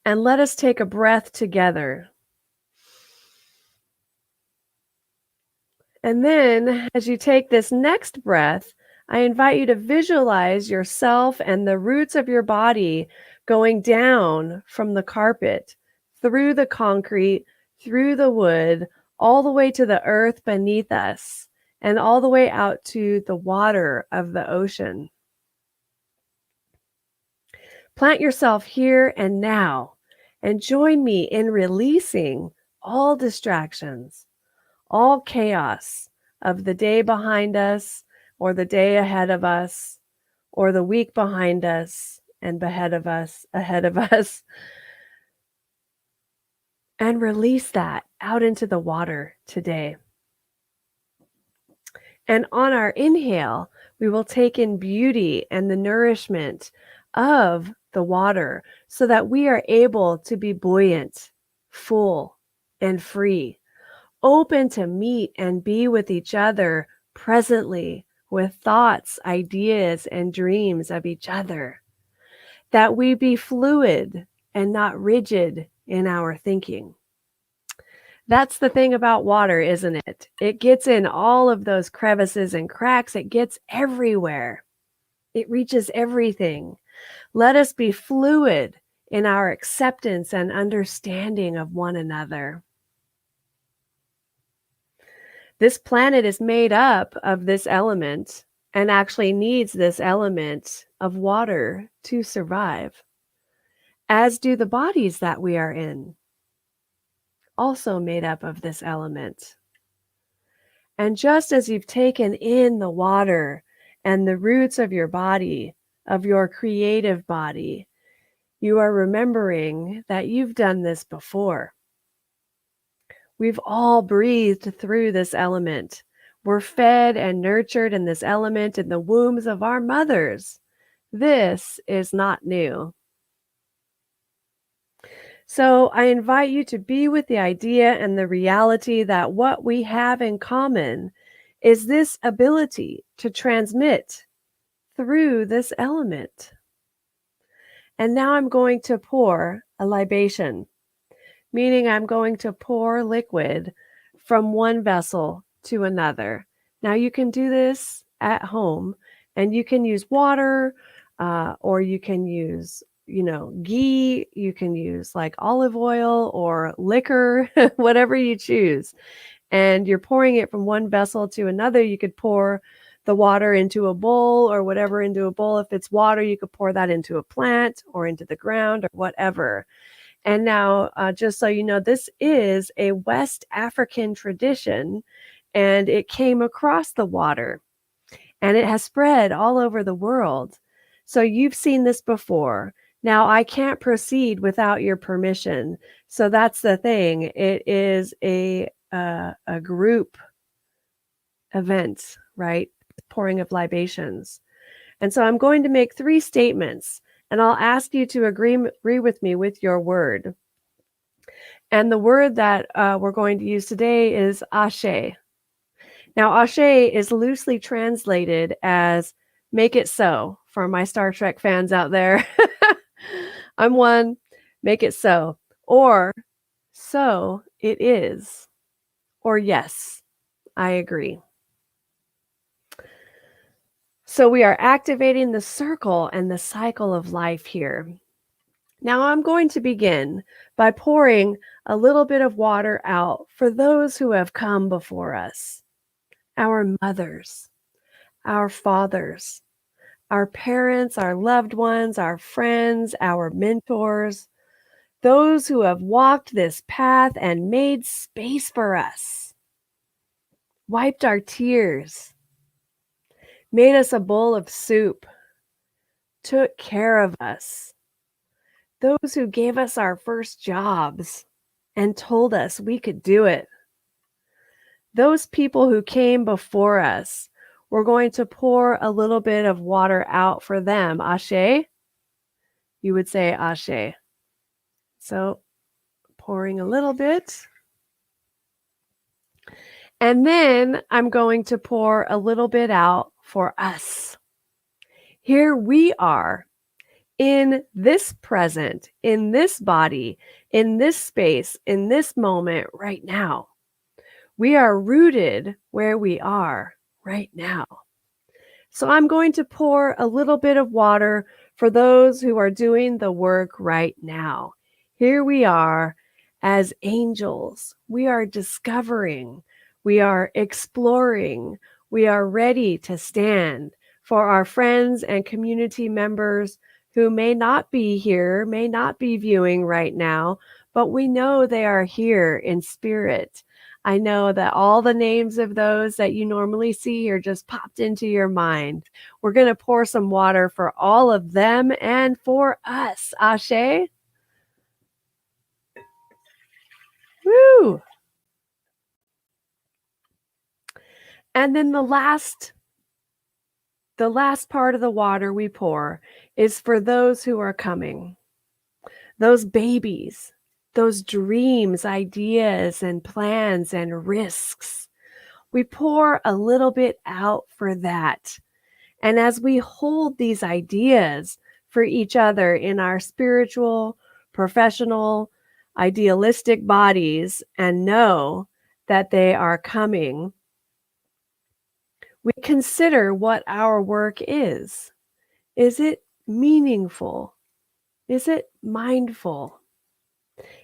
And let us take a breath together. And then, as you take this next breath, I invite you to visualize yourself and the roots of your body going down from the carpet, through the concrete, through the wood, all the way to the earth beneath us, and all the way out to the water of the ocean. Plant yourself here and now, and join me in releasing all distractions, all chaos of the day behind us, or the day ahead of us, or the week behind us and ahead of us, and release that out into the water today. And on our inhale, we will take in beauty and the nourishment of the water so that we are able to be buoyant, full, and free, open to meet and be with each other presently with thoughts, ideas, and dreams of each other. That we be fluid and not rigid in our thinking. That's the thing about water, isn't it? It gets in all of those crevices and cracks. It gets everywhere. It reaches everything. Let us be fluid in our acceptance and understanding of one another. This planet is made up of this element and actually needs this element of water to survive, as do the bodies that we are in, also made up of this element. And just as you've taken in the water and the roots of your body, of your creative body, you are remembering that you've done this before. We've all breathed through this element. We're fed and nurtured in this element in the wombs of our mothers. This is not new. So I invite you to be with the idea and the reality that what we have in common is this ability to transmit through this element. And now I'm going to pour a libation, meaning I'm going to pour liquid from one vessel to another. Now you can do this at home, and you can use water, or you can use, ghee, you can use like olive oil or liquor, whatever you choose. And you're pouring it from one vessel to another. You could pour the water into a bowl or whatever into a bowl. If it's water, you could pour that into a plant or into the ground or whatever. And now, just so you know, this is a West African tradition, and it came across the water, and it has spread all over the world. So you've seen this before. Now, I can't proceed without your permission. So that's the thing. It is a group event, right? Pouring of libations. And so I'm going to make 3 statements, and I'll ask you to agree with me with your word. And the word that we're going to use today is ashe. Now, ashe is loosely translated as make it so for my Star Trek fans out there. I'm one, make it so. Or so it is. Or yes, I agree. So we are activating the circle and the cycle of life here. Now I'm going to begin by pouring a little bit of water out for those who have come before us. Our mothers, our fathers, our parents, our loved ones, our friends, our mentors, those who have walked this path and made space for us, wiped our tears, made us a bowl of soup, took care of us, those who gave us our first jobs and told us we could do it. Those people who came before us we're going to pour a little bit of water out for them. Ashe? You would say Ashe. So pouring a little bit. And then I'm going to pour a little bit out for us. Here we are in this present, in this body, in this space, in this moment right now. We are rooted where we are right now. So I'm going to pour a little bit of water for those who are doing the work right now. Here we are as angels. We are discovering. We are exploring. We are ready to stand for our friends and community members who may not be here, may not be viewing right now, but we know they are here in spirit. I know that all the names of those that you normally see here just popped into your mind. We're going to pour some water for all of them and for us. Ashe? Woo! And then the last part of the water we pour is for those who are coming. Those babies, those dreams, ideas, and plans and risks. We pour a little bit out for that. And as we hold these ideas for each other in our spiritual, professional, idealistic bodies and know that they are coming, we consider what our work is. Is it meaningful? Is it mindful?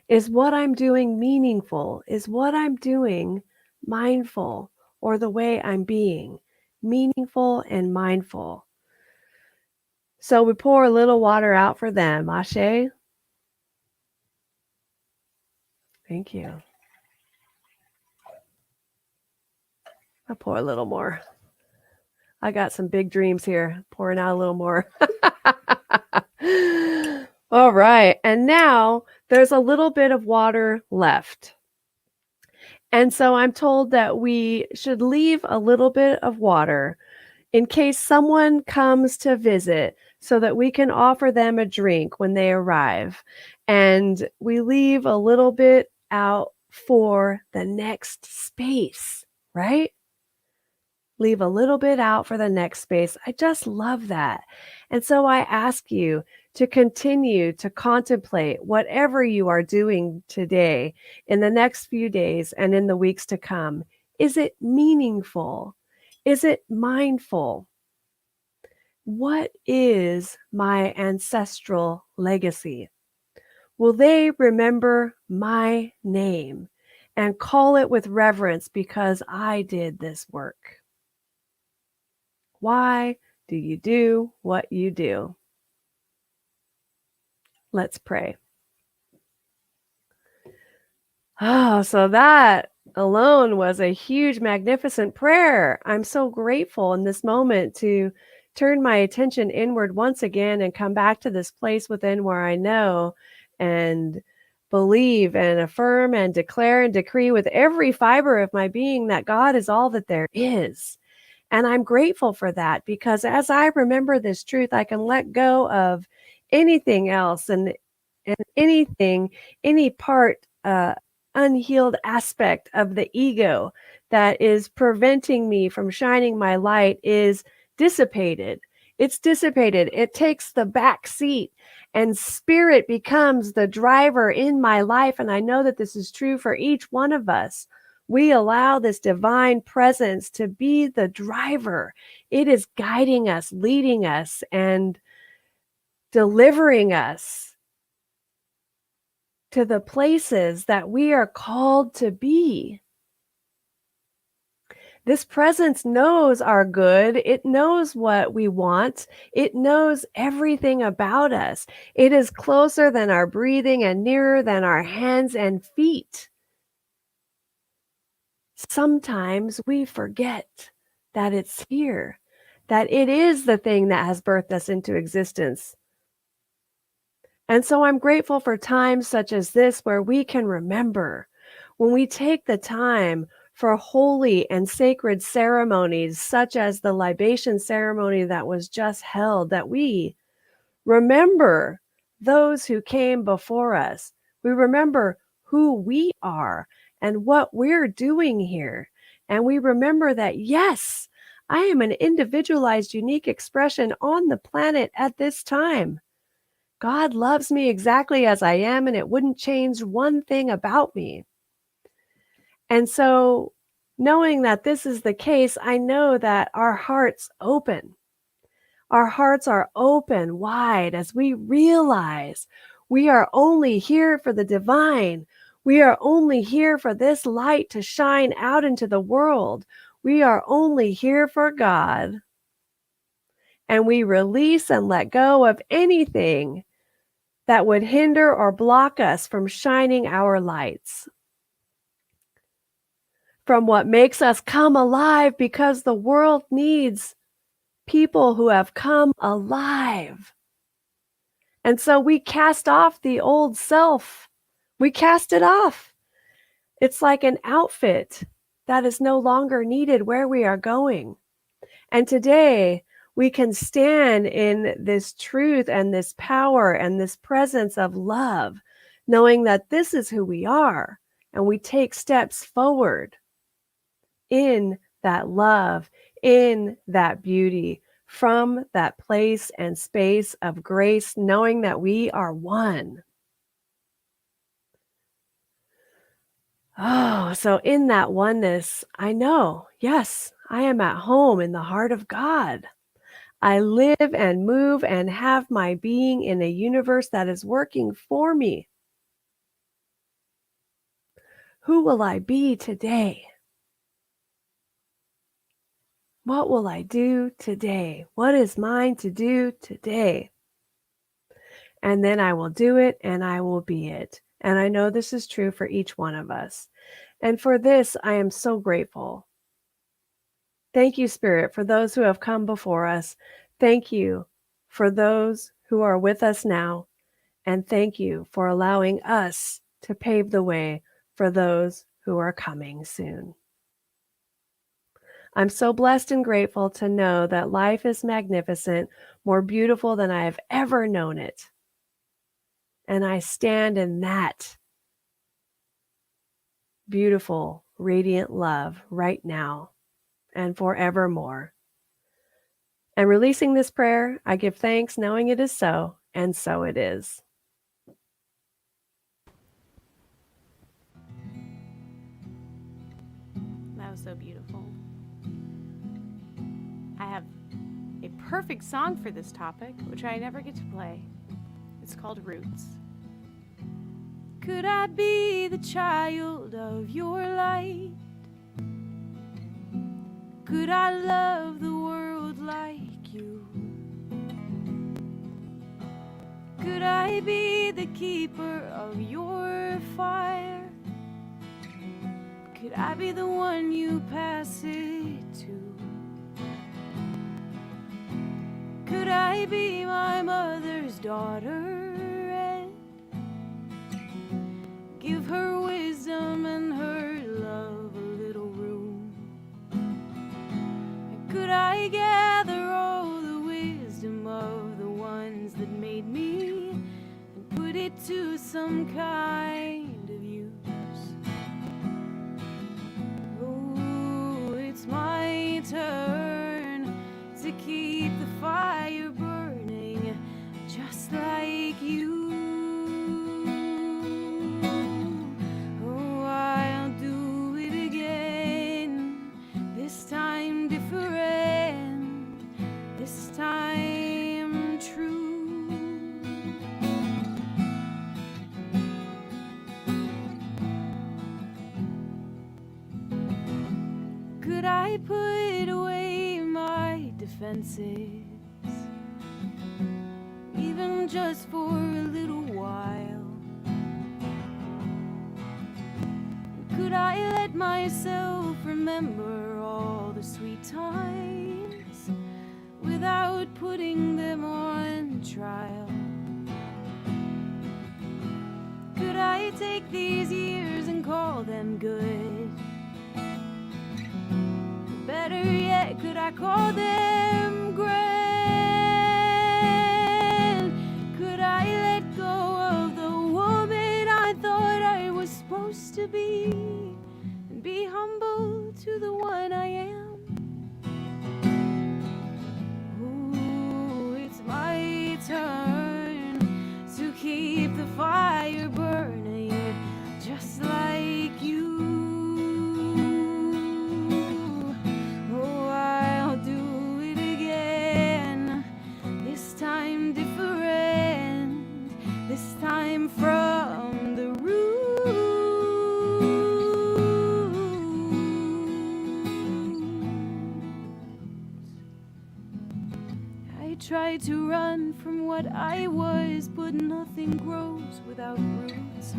Is what I'm doing meaningful? Is what I'm doing mindful, or the way I'm being meaningful and mindful? So we pour a little water out for them. Ashe? Thank you. I'll pour a little more. I got some big dreams here. Pouring out a little more. All right. And now there's a little bit of water left. And so I'm told that we should leave a little bit of water in case someone comes to visit so that we can offer them a drink when they arrive. And we leave a little bit out for the next space, right? Leave a little bit out for the next space. I just love that. And so I ask you to continue to contemplate whatever you are doing today, in the next few days and in the weeks to come. Is it meaningful? Is it mindful? What is my ancestral legacy? Will they remember my name and call it with reverence because I did this work? Why do you do what you do? Let's pray. Oh, so that alone was a huge, magnificent prayer. I'm so grateful in this moment to turn my attention inward once again and come back to this place within where I know and believe and affirm and declare and decree with every fiber of my being that God is all that there is. And I'm grateful for that, because as I remember this truth, I can let go of anything else and anything, any part, unhealed aspect of the ego that is preventing me from shining my light is dissipated. It's dissipated. It takes the back seat and spirit becomes the driver in my life. And I know that this is true for each one of us. We allow this divine presence to be the driver. It is guiding us, leading us, and delivering us to the places that we are called to be. This presence knows our good. It knows what we want. It knows everything about us. It is closer than our breathing and nearer than our hands and feet. Sometimes we forget that it's here, that it is the thing that has birthed us into existence. And so I'm grateful for times such as this where we can remember, when we take the time for holy and sacred ceremonies, such as the libation ceremony that was just held, that we remember those who came before us. We remember who we are and what we're doing here. And we remember that, yes, I am an individualized, unique expression on the planet at this time. God loves me exactly as I am, and it wouldn't change one thing about me. And so, knowing that this is the case, I know that our hearts open. Our hearts are open wide as we realize we are only here for the divine. We are only here for this light to shine out into the world. We are only here for God. And we release and let go of anything that would hinder or block us from shining our lights, from what makes us come alive, because the world needs people who have come alive. And so we cast off the old self. We cast it off. It's like an outfit that is no longer needed where we are going. And today we can stand in this truth and this power and this presence of love, knowing that this is who we are. And we take steps forward in that love, in that beauty, from that place and space of grace, knowing that we are one. Oh, so in that oneness, I know, yes, I am at home in the heart of God. I live and move and have my being in a universe that is working for me. Who will I be today? What will I do today? What is mine to do today? And then I will do it and I will be it. And I know this is true for each one of us. And for this, I am so grateful. Thank you, Spirit, for those who have come before us. Thank you for those who are with us now. And thank you for allowing us to pave the way for those who are coming soon. I'm so blessed and grateful to know that life is magnificent, more beautiful than I have ever known it. And I stand in that beautiful, radiant love right now and forevermore. And releasing this prayer, I give thanks knowing it is so, and so it is. That was so beautiful. I have a perfect song for this topic, which I never get to play. It's called Roots. Could I be the child of your light? Could I love the world like you? Could I be the keeper of your fire? Could I be the one you pass it to? Could I be my mother's daughter and give her wisdom and her love a little room? And could I gather all the wisdom of the ones that made me and put it to some kind of use? Oh, it's my turn to keep the fire burning just like you. Oh, I'll do it again, this time different, this time true. Could I put away my defenses, even just for a little while? Could I let myself remember all the sweet times without putting them on trial? Could I take these years and call them good better yet, could I call them grand? Could I let go of the woman I thought I was supposed to be, and be humble to the one I am? Ooh, it's my turn to keep the fire burning, just like you. Oh, I'll do it again, this time different, this time from the roots. I tried to run from what I was, but nothing grows without roots.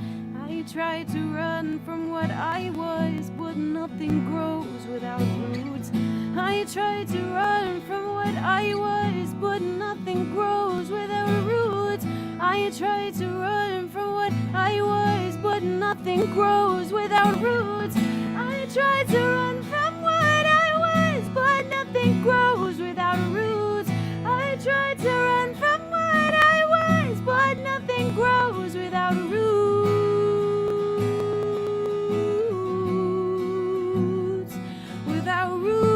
I tried to run from what I was, but nothing grows without roots. I tried to run from what I was, but nothing grows without roots. I tried to run from what I was, but nothing grows without roots. I tried to run from what I was, but nothing grows without roots. I tried to run from what I was, but nothing grows without roots. Without roots.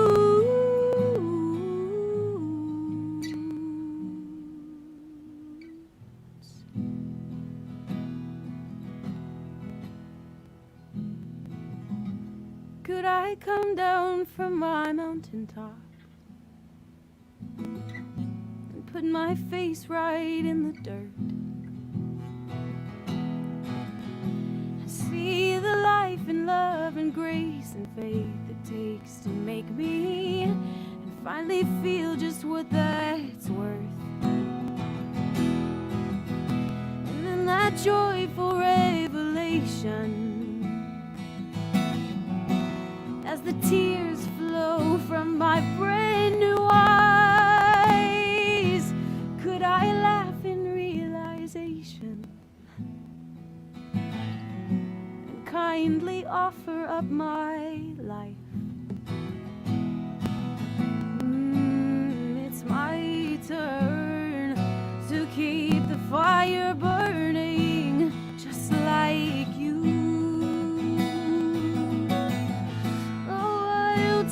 Could I come down from my mountaintop and put my face right in the dirt, and see the life and love and grace and faith it takes to make me, and finally feel just what that's worth? And then that joyful revelation, as the tears flow from my brand new eyes, could I laugh in realization and kindly offer up my life? It's my turn to keep the fire burning, just like you.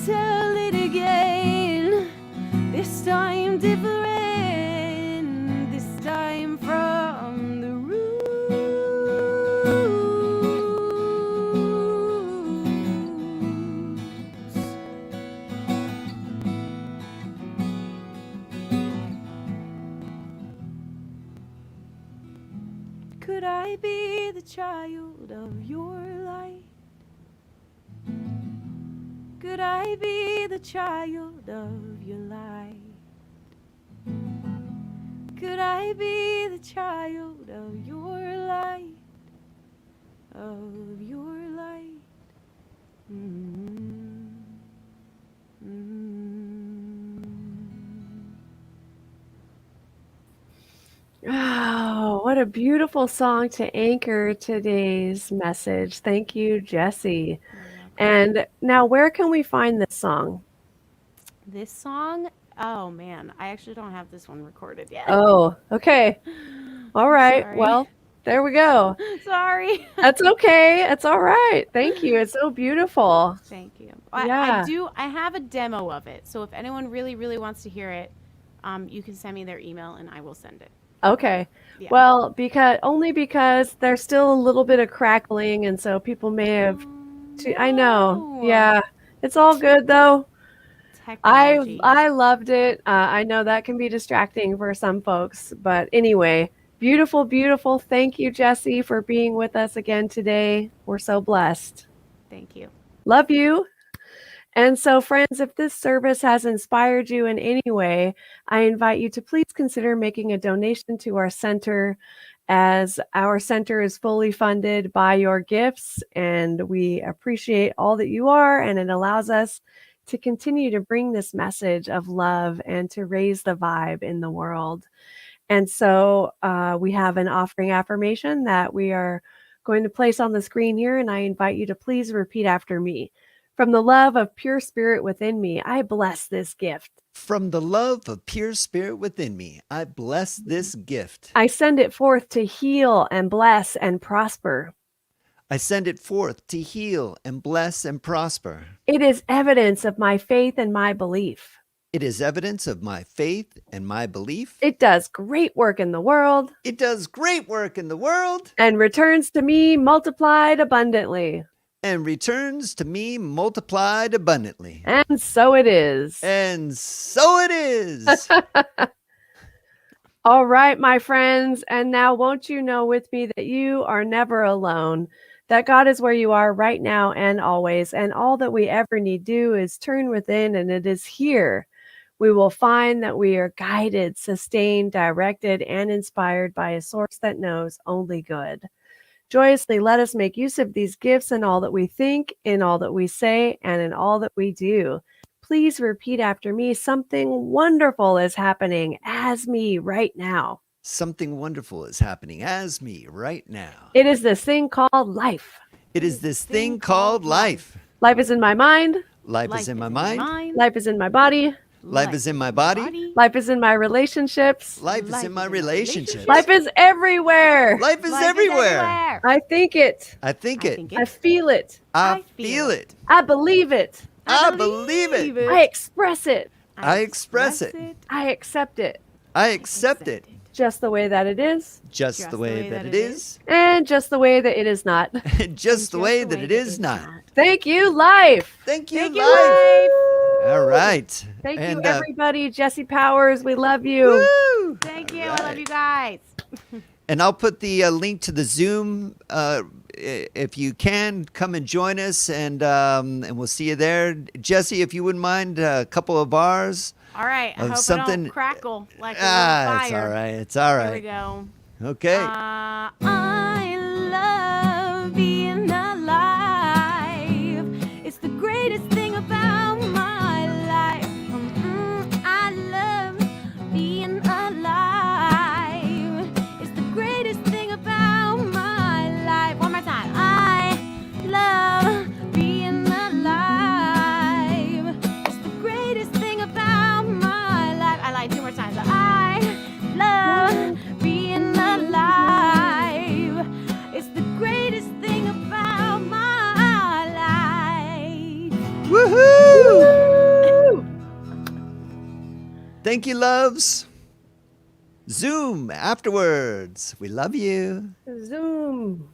Tell it again, this time different, this time from the roots. Could I be the child of your light? Could I be the child of your light? Could I be the child of your light? Of your light? Oh, what a beautiful song to anchor today's message. Thank you, Jessie. And now, where can we find this song? This song? Oh man, I actually don't have this one recorded yet. Oh, okay. All right. Sorry. Well, there we go. Sorry. That's okay. It's all right. Thank you. It's so beautiful. Thank you. Yeah. I have a demo of it. So if anyone really, really wants to hear it, you can send me their email and I will send it. Okay. Yeah. Well, because there's still a little bit of crackling, and so people may have. I know. Yeah. It's all good though. Technology. I loved it. I know that can be distracting for some folks, but anyway, beautiful, beautiful. Thank you, Jessie, for being with us again today. We're so blessed. Thank you. Love you. And so, friends, if this service has inspired you in any way, I invite you to please consider making a donation to our center, as our center is fully funded by your gifts, and we appreciate all that you are, and it allows us to continue to bring this message of love and to raise the vibe in the world. And so we have an offering affirmation that we are going to place on the screen here, and I invite you to please repeat after me. From the love of pure spirit within me, I bless this gift. From the love of pure spirit within me, I bless this gift. I send it forth to heal and bless and prosper. I send it forth to heal and bless and prosper. It is evidence of my faith and my belief. It is evidence of my faith and my belief. It does great work in the world It does great work in the world and returns to me multiplied abundantly. and returns to me multiplied abundantly. And so it is. And so it is. All right, my friends. And now won't you know with me that you are never alone, that God is where you are right now and always. And all that we ever need do is turn within, and it is here we will find that we are guided, sustained, directed, and inspired by a source that knows only good. Joyously let us make use of these gifts in all that we think, in all that we say, and in all that we do. Please repeat after me. Something wonderful is happening as me right now. Something wonderful is happening as me right now. It is this thing called life. It is this thing called life. Life is in my mind. Life is in my mind. Life is in my body. Life is in my body. Life is in my relationships. Life is in my relationships. Life is everywhere. Life is everywhere. I think it. I think it. I feel it. I feel it. I believe it. I believe it. I express it. I express it. I accept it. I accept it. Just the way that it is. Just the way that it is. And just the way that it is not. Just the way that it is not. Thank you, life. Thank you, Thank you, life. life. All right. Thank you, And, everybody. Jesse Powers, we love you. woo! Thank you. All I love right. you guys. And I'll put the link to the Zoom. If you can, come and join us, and we'll see you there. Jesse, if you wouldn't mind a couple of bars. All right. I Of hope something- I don't crackle like a little fire. It's all right. It's all Here we right. go. Okay. I love being alive. It's the greatest thing about my life. I love being alive. It's the greatest thing about my life. One more time. I love being alive. It's the greatest thing about my life. I lied two more times. I love being alive. It's the greatest thing about my life. Woohoo! Thank you, loves. Zoom afterwards. We love you. Zoom.